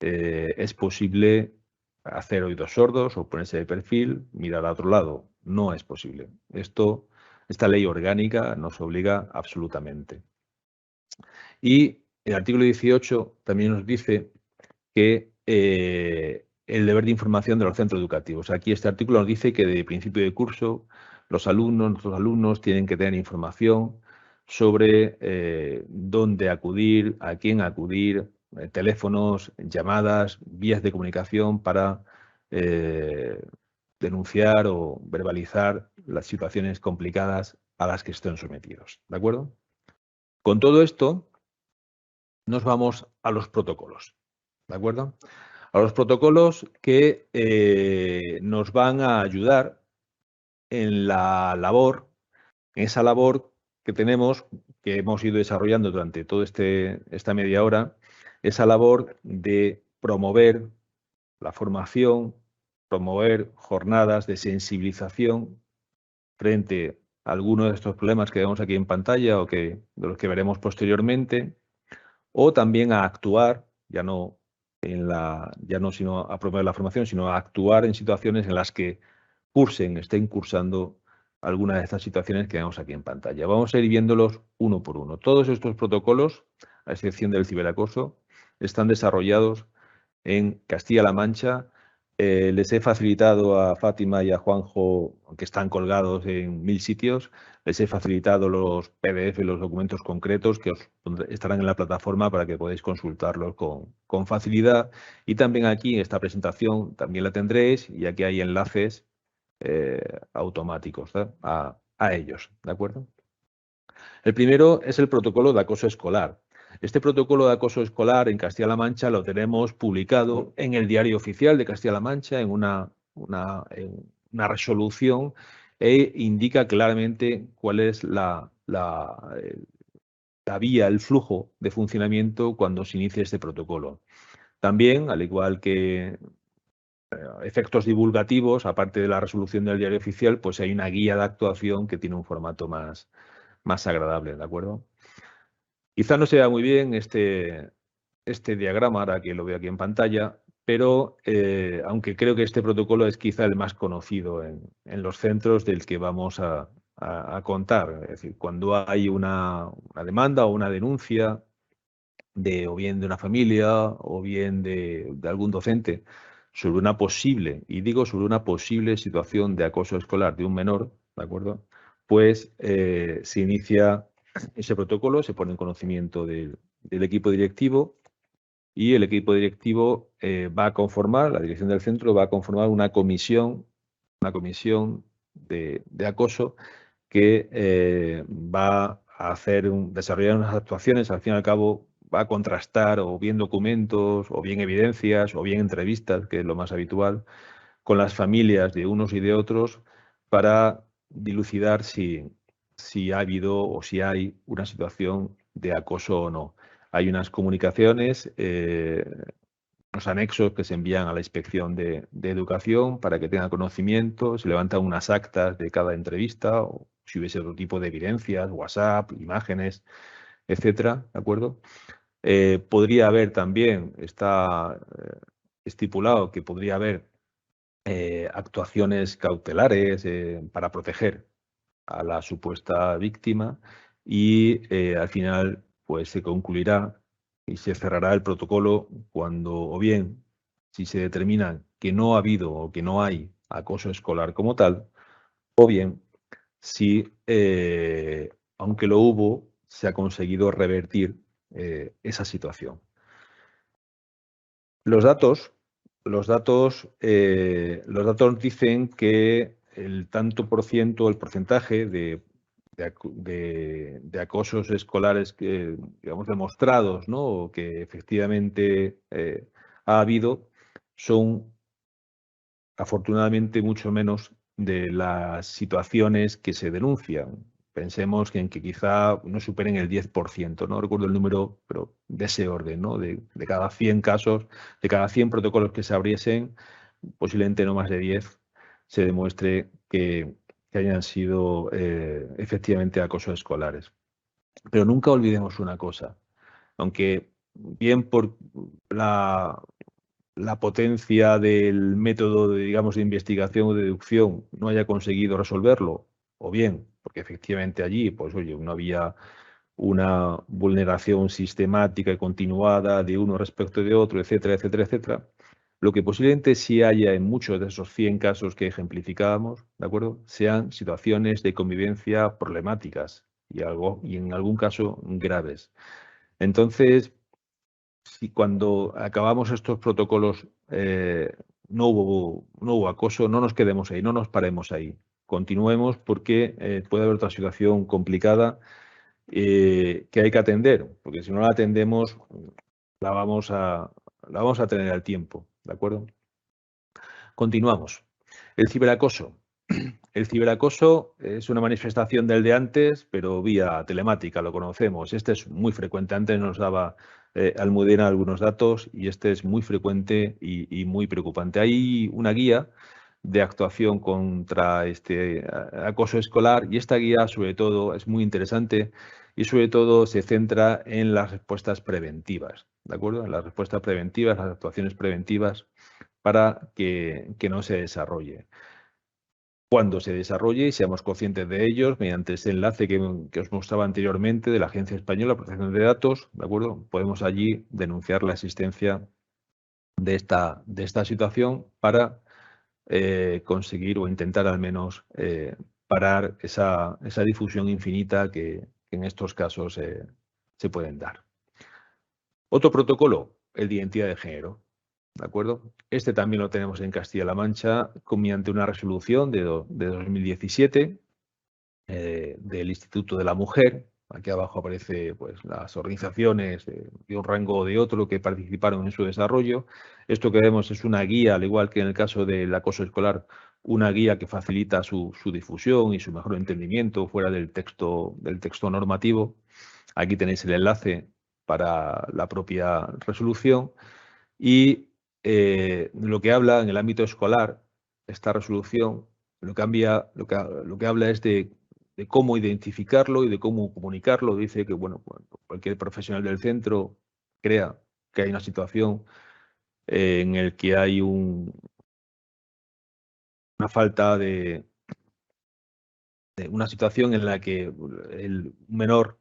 es posible hacer oídos sordos o ponerse de perfil, mirar a otro lado. No es posible. Esta ley orgánica nos obliga absolutamente. Y el artículo 18 también nos dice que el deber de información de los centros educativos. Aquí este artículo nos dice que de principio de curso nuestros alumnos tienen que tener información sobre dónde acudir, a quién acudir, teléfonos, llamadas, vías de comunicación para denunciar o verbalizar las situaciones complicadas a las que estén sometidos. ¿De acuerdo? Con todo esto, nos vamos a los protocolos. ¿De acuerdo? A los protocolos que nos van a ayudar en la labor, en esa labor que tenemos, que hemos ido desarrollando durante toda esta media hora, esa labor de promover la formación, promover jornadas de sensibilización frente a algunos de estos problemas que vemos aquí en pantalla o de los que veremos posteriormente, o también a actuar, ya no sino a promover la formación, sino a actuar en situaciones en las que estén cursando alguna de estas situaciones que vemos aquí en pantalla. Vamos a ir viéndolos uno por uno. Todos estos protocolos, a excepción del ciberacoso, están desarrollados en Castilla-La Mancha. Les he facilitado a Fátima y a Juanjo, que están colgados en 1000 sitios, les he facilitado los PDF, los documentos concretos que estarán en la plataforma para que podáis consultarlos con facilidad. Y también aquí en esta presentación también la tendréis y aquí hay enlaces automáticos a ellos, ¿de acuerdo? El primero es el protocolo de acoso escolar. Este protocolo de acoso escolar en Castilla-La Mancha lo tenemos publicado en el Diario Oficial de Castilla-La Mancha en una resolución e indica claramente cuál es la vía, el flujo de funcionamiento cuando se inicia este protocolo. También, al igual que efectos divulgativos, aparte de la resolución del Diario Oficial, pues hay una guía de actuación que tiene un formato más agradable, ¿de acuerdo? Quizá no se vea muy bien este diagrama, ahora que lo veo aquí en pantalla, pero aunque creo que este protocolo es quizá el más conocido en los centros del que vamos a contar. Es decir, cuando hay una demanda o una denuncia o bien de una familia o bien de algún docente sobre una posible, y digo sobre una posible situación de acoso escolar de un menor, ¿de acuerdo? Pues se inicia ese protocolo, se pone en conocimiento del equipo directivo y el equipo directivo va a conformar, la dirección del centro va a conformar una comisión de acoso que va a desarrollar unas actuaciones, al fin y al cabo va a contrastar o bien documentos, o bien evidencias, o bien entrevistas, que es lo más habitual, con las familias de unos y de otros para dilucidar si ha habido o si hay una situación de acoso o no. Hay unas comunicaciones, unos anexos que se envían a la Inspección de Educación para que tengan conocimiento, se levantan unas actas de cada entrevista, o si hubiese otro tipo de evidencias, WhatsApp, imágenes, etcétera, ¿de acuerdo? Podría haber también, está estipulado que podría haber actuaciones cautelares para proteger a la supuesta víctima y al final pues se concluirá y se cerrará el protocolo cuando o bien si se determina que no ha habido o que no hay acoso escolar como tal, o bien si aunque lo hubo se ha conseguido revertir esa situación. Los datos dicen que el tanto por ciento, el porcentaje de acosos escolares que, digamos, demostrados, ¿no? O que efectivamente ha habido, son afortunadamente mucho menos de las situaciones que se denuncian. Pensemos que quizá no superen el 10%, no recuerdo el número, pero de ese orden, ¿no? De cada 100 casos, de cada 100 protocolos que se abriesen, posiblemente no más de 10 se demuestre que hayan sido efectivamente acosos escolares. Pero nunca olvidemos una cosa, aunque bien por la potencia del método digamos, de investigación o deducción no haya conseguido resolverlo, o bien porque efectivamente allí, pues oye, no había una vulneración sistemática y continuada de uno respecto de otro, etcétera, etcétera, etcétera. Lo que posiblemente sí haya en muchos de esos 100 casos que ejemplificábamos, ¿de acuerdo? Sean situaciones de convivencia problemáticas y en algún caso graves. Entonces, si cuando acabamos estos protocolos no hubo acoso, no nos quedemos ahí, no nos paremos ahí. Continuemos porque puede haber otra situación complicada que hay que atender, porque si no la atendemos la vamos a tener al tiempo, ¿de acuerdo? Continuamos. El ciberacoso. El ciberacoso es una manifestación del de antes, pero vía telemática, lo conocemos. Este es muy frecuente. Antes nos daba Almudena algunos datos y este es muy frecuente y muy preocupante. Hay una guía de actuación contra este acoso escolar y esta guía sobre todo es muy interesante y sobre todo se centra en las respuestas preventivas, ¿de acuerdo? En las respuestas preventivas, las actuaciones preventivas para que no se desarrolle. Cuando se desarrolle y seamos conscientes de ellos, mediante ese enlace que os mostraba anteriormente de la Agencia Española de Protección de Datos, ¿de acuerdo? Podemos allí denunciar la existencia de esta situación para conseguir o intentar al menos parar esa difusión infinita que en estos casos se pueden dar. Otro protocolo, el de identidad de género. ¿De acuerdo? Este también lo tenemos en Castilla-La Mancha mediante una resolución de 2017 del Instituto de la Mujer. Aquí abajo aparece pues, las organizaciones de un rango o de otro que participaron en su desarrollo. Esto que vemos es una guía, al igual que en el caso del acoso escolar, una guía que facilita su difusión y su mejor entendimiento fuera del texto normativo. Aquí tenéis el enlace para la propia resolución. Y lo que habla en el ámbito escolar, esta resolución, lo que habla es de cómo identificarlo y de cómo comunicarlo. Dice que bueno, cualquier profesional del centro crea que hay una situación en el que hay una falta de una situación en la que el menor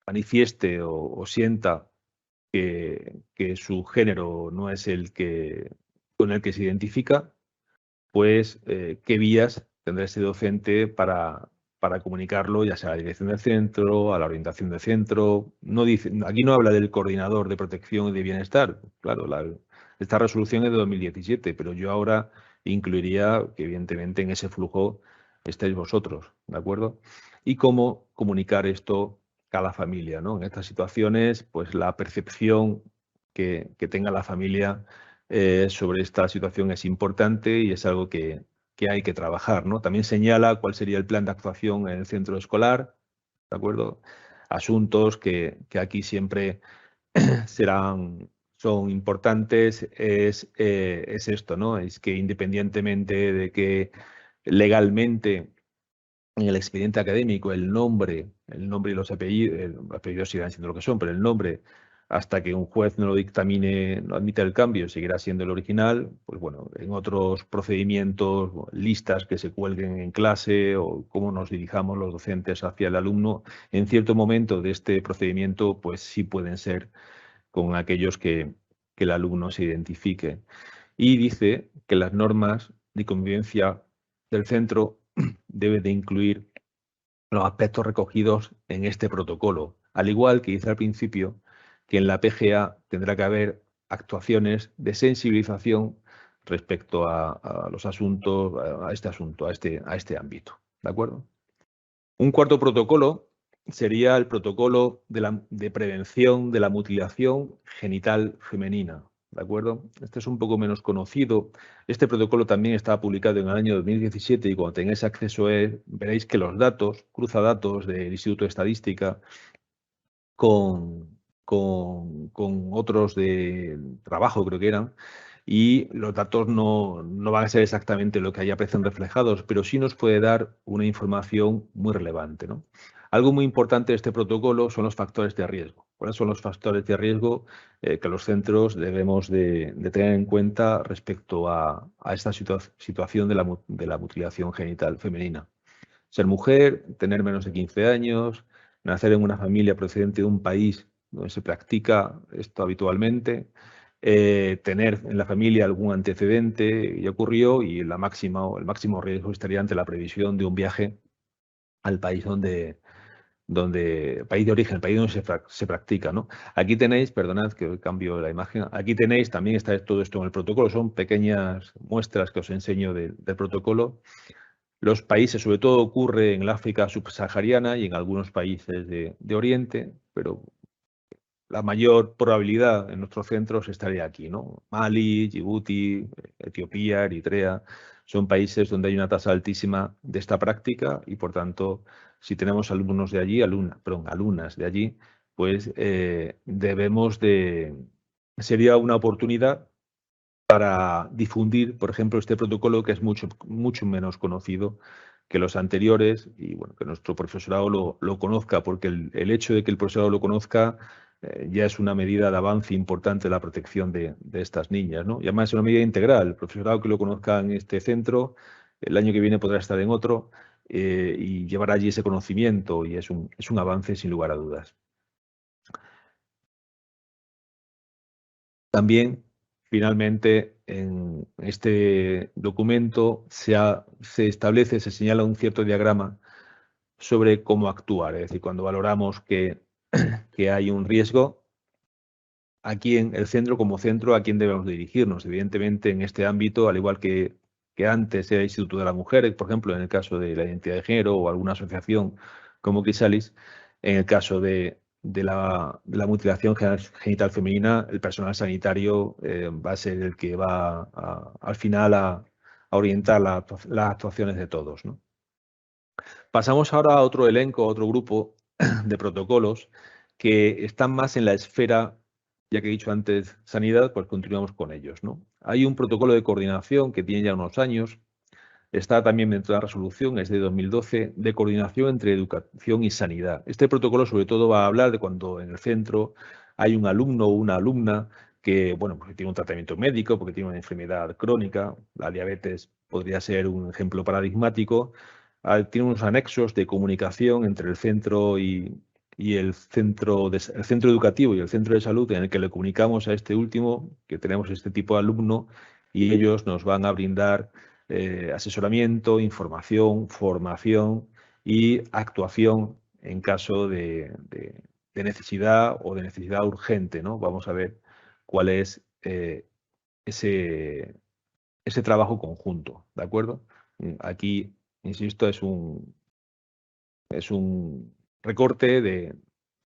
manifieste o sienta que su género no es el con el que se identifica, pues qué vías tendrá ese docente para comunicarlo, ya sea a la dirección del centro, a la orientación del centro. Aquí no habla del coordinador de protección y de bienestar. Claro, esta resolución es de 2017, pero yo ahora incluiría que evidentemente en ese flujo estáis vosotros, ¿de acuerdo? Y cómo comunicar esto a la familia, ¿no? En estas situaciones, pues la percepción que tenga la familia sobre esta situación es importante y es algo que hay que trabajar, ¿no? También señala cuál sería el plan de actuación en el centro escolar, ¿de acuerdo? Asuntos que aquí siempre son importantes, es esto, ¿no? Es que independientemente de que legalmente en el expediente académico el nombre y los apellidos seguirán siendo lo que son, pero el nombre, hasta que un juez no lo dictamine, no admita el cambio, seguirá siendo el original. Pues bueno, en otros procedimientos, listas que se cuelguen en clase o cómo nos dirijamos los docentes hacia el alumno, en cierto momento de este procedimiento, pues sí pueden ser con aquellos que el alumno se identifique. Y dice que las normas de convivencia del centro deben de incluir los aspectos recogidos en este protocolo, al igual que dice al principio que en la PGA tendrá que haber actuaciones de sensibilización respecto a los asuntos, a este asunto, a este ámbito. ¿De acuerdo? Un cuarto protocolo sería el protocolo de prevención de la mutilación genital femenina. ¿De acuerdo? Este es un poco menos conocido. Este protocolo también estaba publicado en el año 2017 y cuando tengáis acceso a él, veréis que los datos, cruza datos del Instituto de Estadística con otros de trabajo, creo que eran, y los datos no van a ser exactamente lo que ahí aparecen reflejados, pero sí nos puede dar una información muy relevante, ¿no? Algo muy importante de este protocolo son los factores de riesgo. ¿Cuáles son los factores de riesgo que los centros debemos de tener en cuenta respecto a esta situación de la mutilación genital femenina? Ser mujer, tener menos de 15 años, nacer en una familia procedente de un país donde se practica esto habitualmente, tener en la familia algún antecedente y ocurrió y el máximo riesgo estaría ante la previsión de un viaje al país donde país de origen, el país donde se practica, ¿no? Aquí tenéis, perdonad que cambio la imagen, aquí tenéis, también está todo esto en el protocolo, son pequeñas muestras que os enseño del protocolo. Los países, sobre todo ocurre en el África subsahariana y en algunos países de Oriente, pero la mayor probabilidad en nuestros centros estaría aquí, ¿no? Mali, Djibouti, Etiopía, Eritrea, son países donde hay una tasa altísima de esta práctica y, por tanto, si tenemos alumnos de allí, alumnas de allí, pues sería una oportunidad para difundir, por ejemplo, este protocolo que es mucho menos conocido que los anteriores y bueno, que nuestro profesorado lo conozca, porque el hecho de que el profesorado lo conozca ya es una medida de avance importante de la protección de estas niñas, ¿no? Y además es una medida integral. El profesorado que lo conozca en este centro, el año que viene podrá estar en otro y llevar allí ese conocimiento y es un avance sin lugar a dudas. También, finalmente, en este documento se establece, se señala un cierto diagrama sobre cómo actuar. Es decir, cuando valoramos que hay un riesgo, aquí en el centro como centro, ¿a quién debemos dirigirnos? Evidentemente, en este ámbito, al igual que antes era el Instituto de la Mujer, por ejemplo, en el caso de la identidad de género o alguna asociación como Crisalis, en el caso de la mutilación genital femenina, el personal sanitario va a ser el que va al final a orientar las actuaciones de todos, ¿no? Pasamos ahora a otro elenco, a otro grupo de protocolos que están más en la esfera, ya que he dicho antes, sanidad, pues continuamos con ellos, ¿no? Hay un protocolo de coordinación que tiene ya unos años, está también dentro de la resolución, es de 2012, de coordinación entre educación y sanidad. Este protocolo sobre todo va a hablar de cuando en el centro hay un alumno o una alumna que, bueno, porque tiene un tratamiento médico, porque tiene una enfermedad crónica, la diabetes podría ser un ejemplo paradigmático, tiene unos anexos de comunicación entre el centro y el centro educativo y el centro de salud en el que le comunicamos a este último que tenemos este tipo de alumno y ellos nos van a brindar asesoramiento, información, formación y actuación en caso de necesidad o de necesidad urgente, ¿no? Vamos a ver cuál es ese trabajo conjunto, ¿de acuerdo? Aquí, insisto, es un recorte de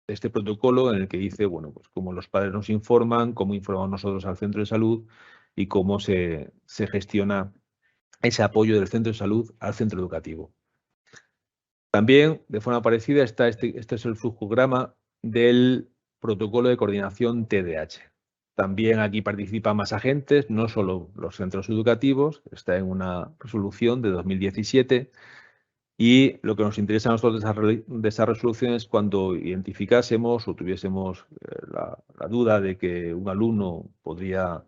este protocolo en el que dice, bueno, pues cómo los padres nos informan, cómo informamos nosotros al centro de salud y cómo se gestiona ese apoyo del centro de salud al centro educativo. También, de forma parecida, está este es el flujograma del protocolo de coordinación TDAH. También aquí participan más agentes, no solo los centros educativos, está en una resolución de 2017 y lo que nos interesa a nosotros de esa resolución es cuando identificásemos o tuviésemos la duda de que un alumno podría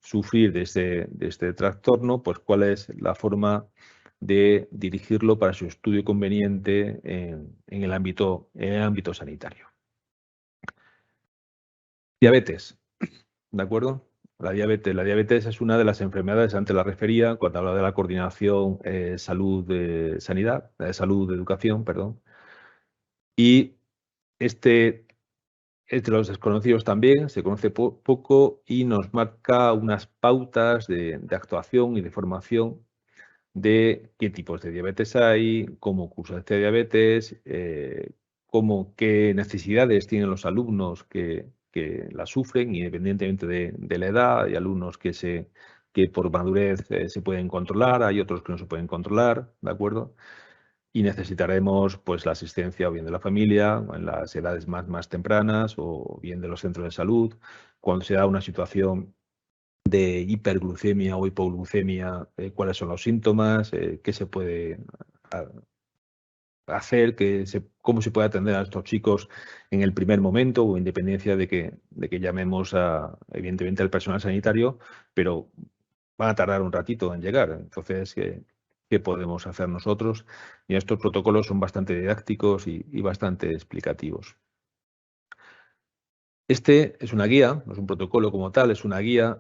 sufrir de este trastorno, pues cuál es la forma de dirigirlo para su estudio conveniente en el ámbito sanitario. Diabetes, ¿de acuerdo? La diabetes es una de las enfermedades, antes la refería, cuando hablaba de la coordinación salud-educación, perdón. Y este es de los desconocidos también, se conoce poco y nos marca unas pautas de actuación y de formación de qué tipos de diabetes hay, cómo cursa este diabetes, qué necesidades tienen los alumnos que la sufren, independientemente de la edad. Hay alumnos que por madurez se pueden controlar, hay otros que no se pueden controlar, ¿de acuerdo? Y necesitaremos pues la asistencia o bien de la familia en las edades más tempranas o bien de los centros de salud. Cuando se da una situación de hiperglucemia o hipoglucemia, cuáles son los síntomas, qué se puede hacer, cómo se puede atender a estos chicos en el primer momento o independencia de que llamemos evidentemente al personal sanitario, pero van a tardar un ratito en llegar. Entonces, ¿qué podemos hacer nosotros? Y estos protocolos son bastante didácticos y bastante explicativos. Este es una guía, no es un protocolo como tal, es una guía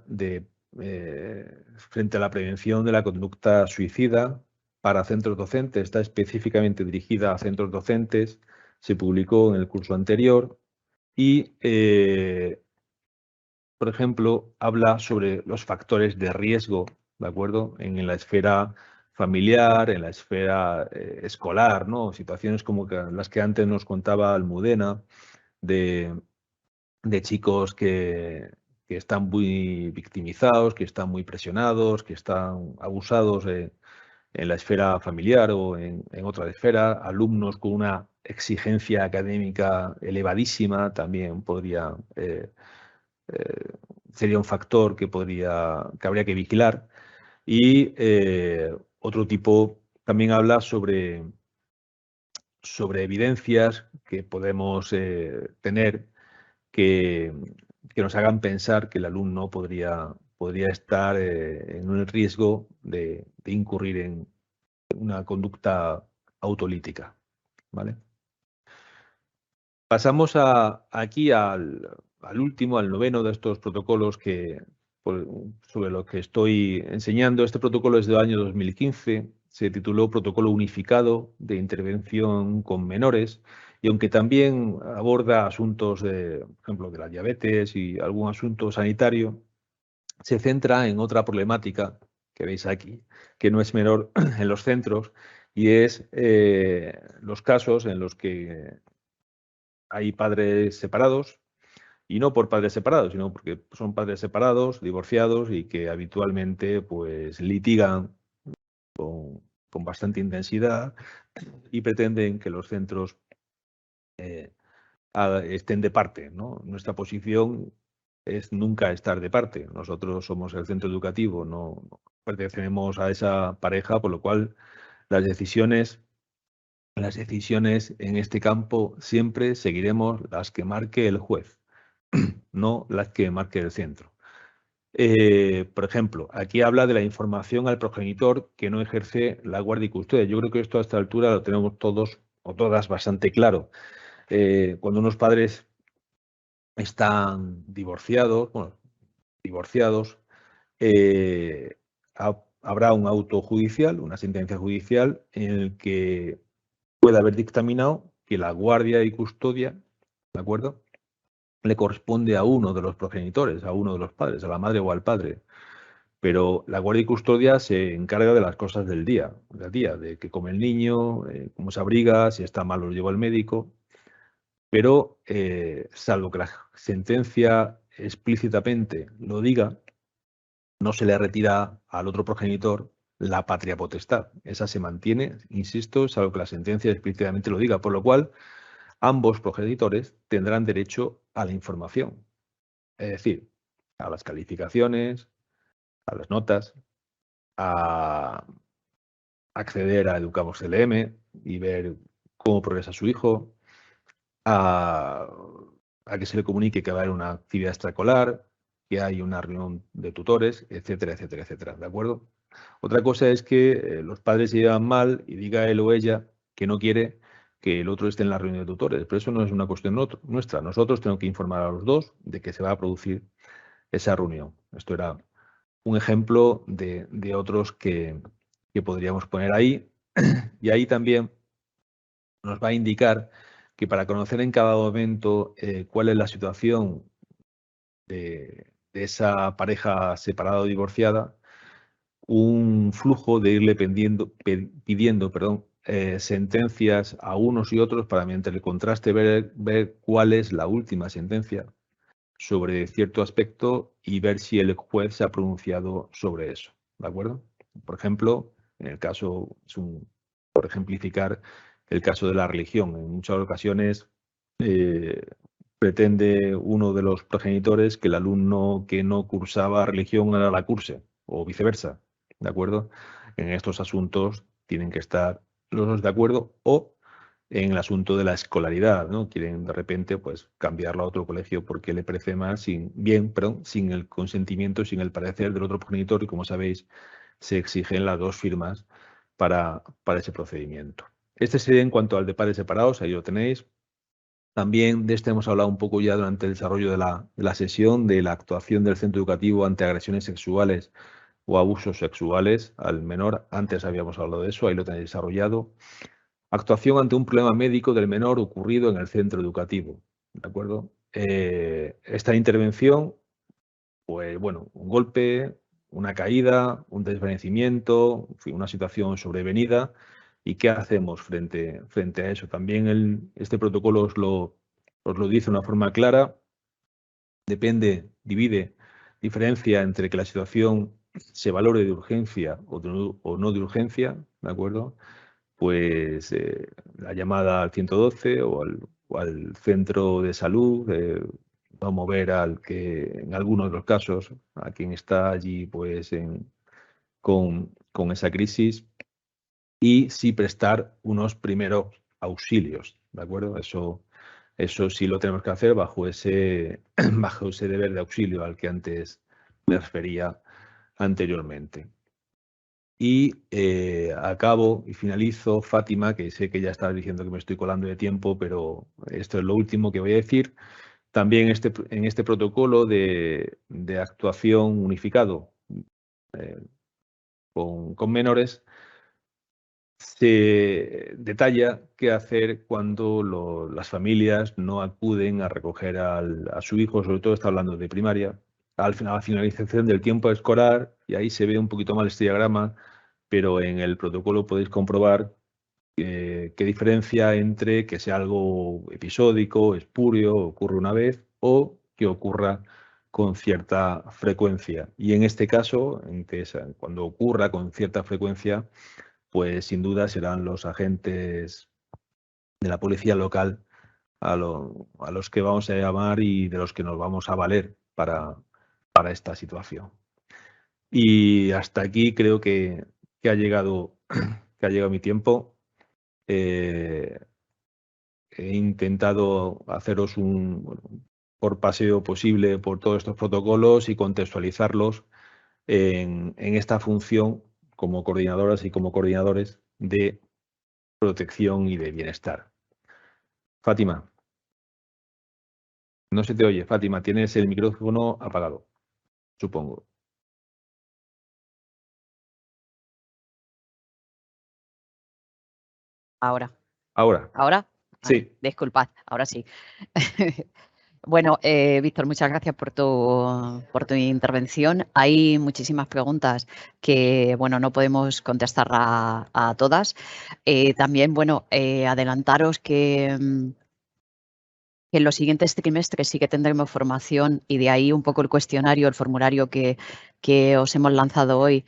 frente a la prevención de la conducta suicida para centros docentes, está específicamente dirigida a centros docentes, se publicó en el curso anterior y, por ejemplo, habla sobre los factores de riesgo, ¿de acuerdo? En la esfera familiar, en la esfera escolar, ¿no? Situaciones como las que antes nos contaba Almudena, de chicos que están muy victimizados, que están muy presionados, que están abusados en la esfera familiar o en otra esfera, alumnos con una exigencia académica elevadísima también podría, sería un factor que habría que vigilar. Y otro tipo también habla sobre evidencias que podemos tener que nos hagan pensar que el alumno podría estar en un riesgo de incurrir en una conducta autolítica, ¿vale? Pasamos aquí al último, al noveno de estos protocolos sobre los que estoy enseñando. Este protocolo es del año 2015, se tituló Protocolo Unificado de Intervención con Menores, y aunque también aborda asuntos, por ejemplo, de la diabetes y algún asunto sanitario, se centra en otra problemática que veis aquí, que no es menor en los centros, y es los casos en los que hay padres separados, y no por padres separados, sino porque son padres separados, divorciados y que habitualmente pues litigan con bastante intensidad y pretenden que los centros estén de parte, ¿no? Nuestra posición es nunca estar de parte. Nosotros somos el centro educativo, no pertenecemos a esa pareja, por lo cual las decisiones en este campo siempre seguiremos las que marque el juez, no las que marque el centro. Por ejemplo, aquí habla de la información al progenitor que no ejerce la guardia y custodia. Yo creo que esto a esta altura lo tenemos todos o todas bastante claro. Cuando unos padres están divorciados, habrá un auto judicial, una sentencia judicial en el que puede haber dictaminado que la guardia y custodia, ¿de acuerdo?, le corresponde a uno de los progenitores, a uno de los padres, a la madre o al padre. Pero la guardia y custodia se encarga de las cosas del día, de qué come el niño, cómo se abriga, si está mal lo lleva al médico. Pero salvo que la sentencia explícitamente lo diga, no se le retira al otro progenitor la patria potestad. Esa se mantiene, insisto, salvo que la sentencia explícitamente lo diga, por lo cual ambos progenitores tendrán derecho a la información, es decir, a las calificaciones, a las notas, a acceder a Educamos LM y ver cómo progresa su hijo, a que se le comunique que va a haber una actividad extraescolar, que hay una reunión de tutores, etcétera, etcétera, etcétera, ¿de acuerdo? Otra cosa es que los padres se llevan mal y diga él o ella que no quiere que el otro esté en la reunión de tutores, pero eso no es una cuestión nuestra. Nosotros tenemos que informar a los dos de que se va a producir esa reunión. Esto era un ejemplo de otros que podríamos poner ahí. Y ahí también nos va a indicar que para conocer en cada momento cuál es la situación de esa pareja separada o divorciada, un flujo de irle pidiendo sentencias a unos y otros para, mediante el contraste, ver cuál es la última sentencia sobre cierto aspecto y ver si el juez se ha pronunciado sobre eso, ¿de acuerdo? Por ejemplo, en el caso, por ejemplificar, el caso de la religión. En muchas ocasiones pretende uno de los progenitores que el alumno que no cursaba religión ahora la curse, o viceversa, ¿de acuerdo? En estos asuntos tienen que estar los dos de acuerdo, o en el asunto de la escolaridad, ¿no? Quieren de repente pues cambiarlo a otro colegio porque le parece más, sin el consentimiento, sin el parecer del otro progenitor, y como sabéis, se exigen las dos firmas para ese procedimiento. Este sería en cuanto al de padres separados, ahí lo tenéis. También de este hemos hablado un poco ya durante el desarrollo de la sesión, de la actuación del centro educativo ante agresiones sexuales o abusos sexuales al menor. Antes habíamos hablado de eso, ahí lo tenéis desarrollado. Actuación ante un problema médico del menor ocurrido en el centro educativo, ¿de acuerdo? Esta intervención, pues bueno, un golpe, una caída, un desvanecimiento, en fin, una situación sobrevenida. ¿Y qué hacemos frente a eso? También este protocolo os lo dice de una forma clara. Divide, diferencia entre que la situación se valore de urgencia o no de urgencia, ¿de acuerdo? Pues la llamada al 112 o al centro de salud va a mover al que, en algunos de los casos, a quien está allí pues con esa crisis, y sí prestar unos primeros auxilios, ¿de acuerdo? Eso sí lo tenemos que hacer bajo ese deber de auxilio al que antes me refería anteriormente. Y acabo y finalizo, Fátima, que sé que ya estás diciendo que me estoy colando de tiempo, pero esto es lo último que voy a decir. También en este protocolo de actuación unificado con menores, se detalla qué hacer cuando las familias no acuden a recoger a su hijo, sobre todo está hablando de primaria, a la finalización del tiempo escolar, y ahí se ve un poquito mal este diagrama, pero en el protocolo podéis comprobar qué diferencia entre que sea algo episódico, espurio, ocurre una vez, o que ocurra con cierta frecuencia. Y en este caso, cuando ocurra con cierta frecuencia, pues sin duda serán los agentes de la policía local a los que vamos a llamar y de los que nos vamos a valer para esta situación. Y hasta aquí creo que ha llegado mi tiempo. He intentado haceros por paseo posible por todos estos protocolos y contextualizarlos en esta función como coordinadoras y como coordinadores de protección y de bienestar. Fátima, no se te oye. Fátima, tienes el micrófono apagado, supongo. Ahora. Ahora. ¿Ahora? Sí. Disculpad, ahora sí. Bueno, Víctor, muchas gracias por tu intervención. Hay muchísimas preguntas que, bueno, no podemos contestar a todas. También, bueno, adelantaros que en los siguientes trimestres sí que tendremos formación, y de ahí un poco el cuestionario, el formulario que os hemos lanzado hoy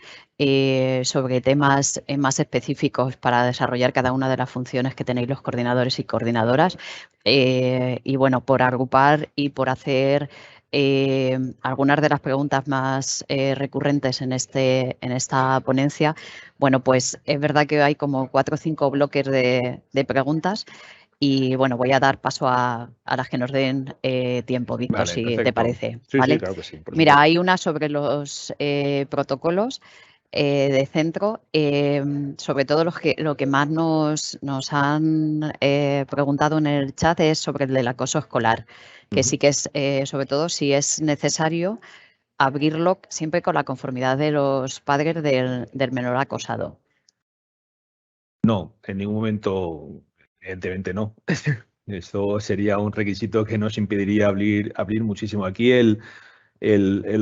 sobre temas más específicos para desarrollar cada una de las funciones que tenéis los coordinadores y coordinadoras. Y bueno, por agrupar y por hacer algunas de las preguntas más recurrentes en esta ponencia, bueno, pues es verdad que hay como 4 o 5 bloques de preguntas. Y bueno, voy a dar paso a las que nos den tiempo, Víctor, Vale, si perfecto. te parece. Sí, ¿vale? sí, claro que sí. Mira, hay una sobre los protocolos de centro, sobre todo lo que más nos han preguntado en el chat es sobre el del acoso escolar, que sí que es, sobre todo, si es necesario abrirlo siempre con la conformidad de los padres del menor acosado. No, en ningún momento, evidentemente no. Eso sería un requisito que nos impediría abrir muchísimo. Aquí el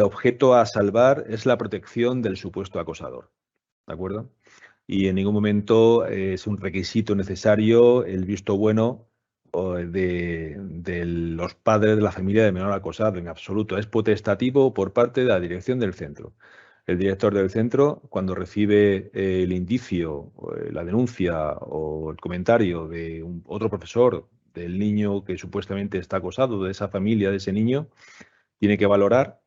objeto a salvar es la protección del supuesto acosador, ¿de acuerdo? Y en ningún momento es un requisito necesario el visto bueno de los padres de la familia de menor acosado, en absoluto. Es potestativo por parte de la dirección del centro. El director del centro, cuando recibe el indicio, la denuncia o el comentario de otro profesor del niño que supuestamente está acosado, de esa familia, de ese niño, tiene que valorar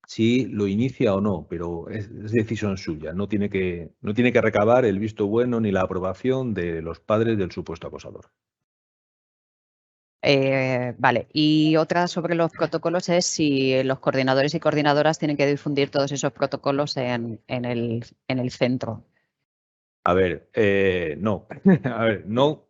si lo inicia o no, pero es decisión suya. No tiene que recabar el visto bueno ni la aprobación de los padres del supuesto acosador. Vale, y otra sobre los protocolos es si los coordinadores y coordinadoras tienen que difundir todos esos protocolos en el centro. A ver, no. A ver, no.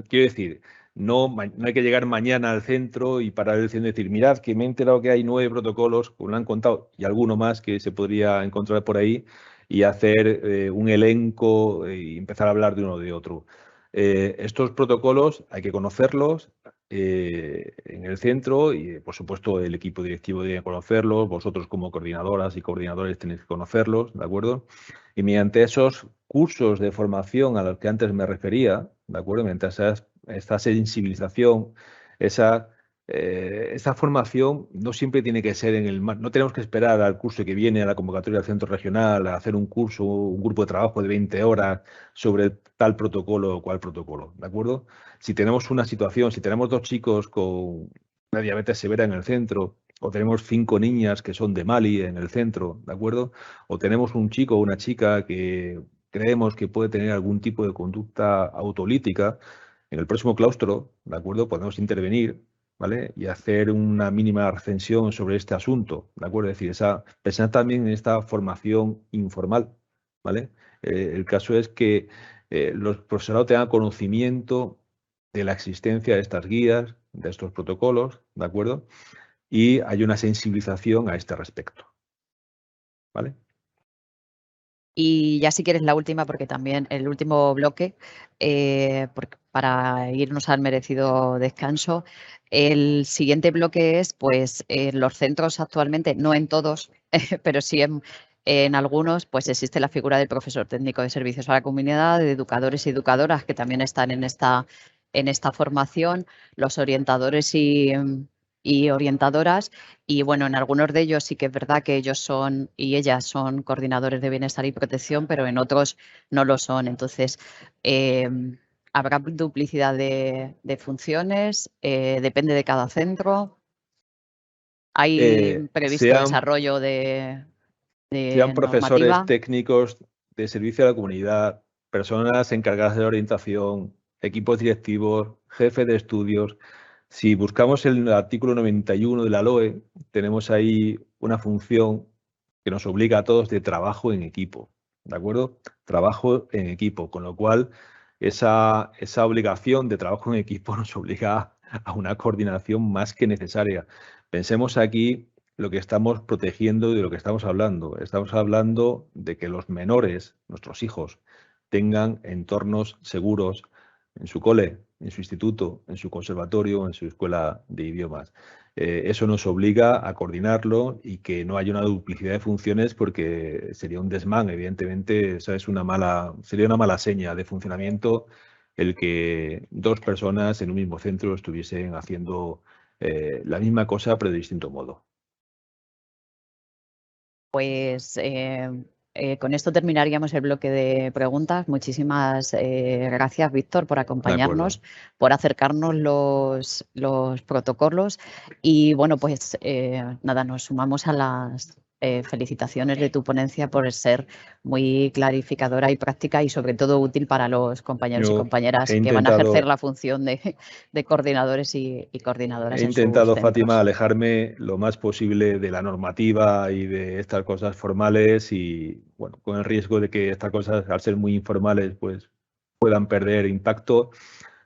Quiero decir, No hay que llegar mañana al centro y parar el centro y decir, mirad que me he enterado que hay 9 protocolos, como lo han contado, y alguno más que se podría encontrar por ahí, y hacer un elenco y empezar a hablar de uno o de otro. Estos protocolos hay que conocerlos en el centro y, por supuesto, el equipo directivo debe conocerlos, vosotros como coordinadoras y coordinadores tenéis que conocerlos, ¿de acuerdo? Y mediante esos cursos de formación a los que antes me refería, ¿de acuerdo? Mediante esta sensibilización, esa formación no siempre tiene que ser no tenemos que esperar al curso que viene, a la convocatoria del centro regional, a hacer un curso, un grupo de trabajo de 20 horas sobre tal protocolo o cual protocolo, ¿de acuerdo? Si tenemos una situación, si tenemos 2 chicos con una diabetes severa en el centro, o tenemos 5 niñas que son de Mali en el centro, ¿de acuerdo? O tenemos un chico o una chica que creemos que puede tener algún tipo de conducta autolítica, en el próximo claustro, ¿de acuerdo? Podemos intervenir, ¿vale? Y hacer una mínima recensión sobre este asunto, ¿de acuerdo? Es decir, pensar también en esta formación informal, ¿vale? El caso es que los profesorados tengan conocimiento de la existencia de estas guías, de estos protocolos, ¿de acuerdo? Y hay una sensibilización a este respecto, ¿vale? Y ya si quieres la última, porque también el último bloque, para irnos al merecido descanso, el siguiente bloque es, pues, en los centros actualmente, no en todos, pero sí en algunos, pues existe la figura del profesor técnico de servicios a la comunidad, de educadores y educadoras que también están en esta formación, los orientadores y orientadoras. Y bueno, en algunos de ellos sí que es verdad que ellos son y ellas son coordinadores de bienestar y protección, pero en otros no lo son. Entonces, habrá duplicidad de funciones, depende de cada centro. Hay previsto Sean desarrollo de profesores normativa. técnicos de servicio a la comunidad, personas encargadas de orientación, equipos directivos, jefes de estudios. Si buscamos el artículo 91 de la LOE, tenemos ahí una función que nos obliga a todos de trabajo en equipo, ¿de acuerdo? Trabajo en equipo, con lo cual esa obligación de trabajo en equipo nos obliga a una coordinación más que necesaria. Pensemos aquí lo que estamos protegiendo y de lo que estamos hablando. Estamos hablando de que los menores, nuestros hijos, tengan entornos seguros en su cole, en su instituto, en su conservatorio, en su escuela de idiomas. Eso nos obliga a coordinarlo y que no haya una duplicidad de funciones porque sería un desmán, evidentemente, esa es sería una mala seña de funcionamiento el que 2 personas en un mismo centro estuviesen haciendo la misma cosa pero de distinto modo. Pues con esto terminaríamos el bloque de preguntas. Muchísimas gracias, Víctor, por De acuerdo. acompañarnos, por acercarnos los protocolos. Y bueno, pues nada, nos sumamos a las felicitaciones de tu ponencia por ser muy clarificadora y práctica y sobre todo útil para los compañeros y Yo compañeras he que van a ejercer intentado, la función de coordinadores y coordinadoras he en sus intentado, Fátima, centros. alejarme lo más posible de la normativa y de estas cosas formales y, bueno, con el riesgo de que estas cosas, al ser muy informales, pues puedan perder impacto,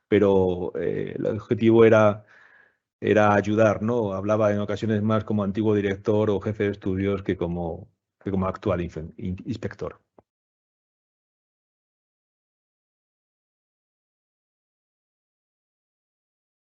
pero el objetivo era ayudar, ¿no? Hablaba en ocasiones más como antiguo director o jefe de estudios que como actual inspector.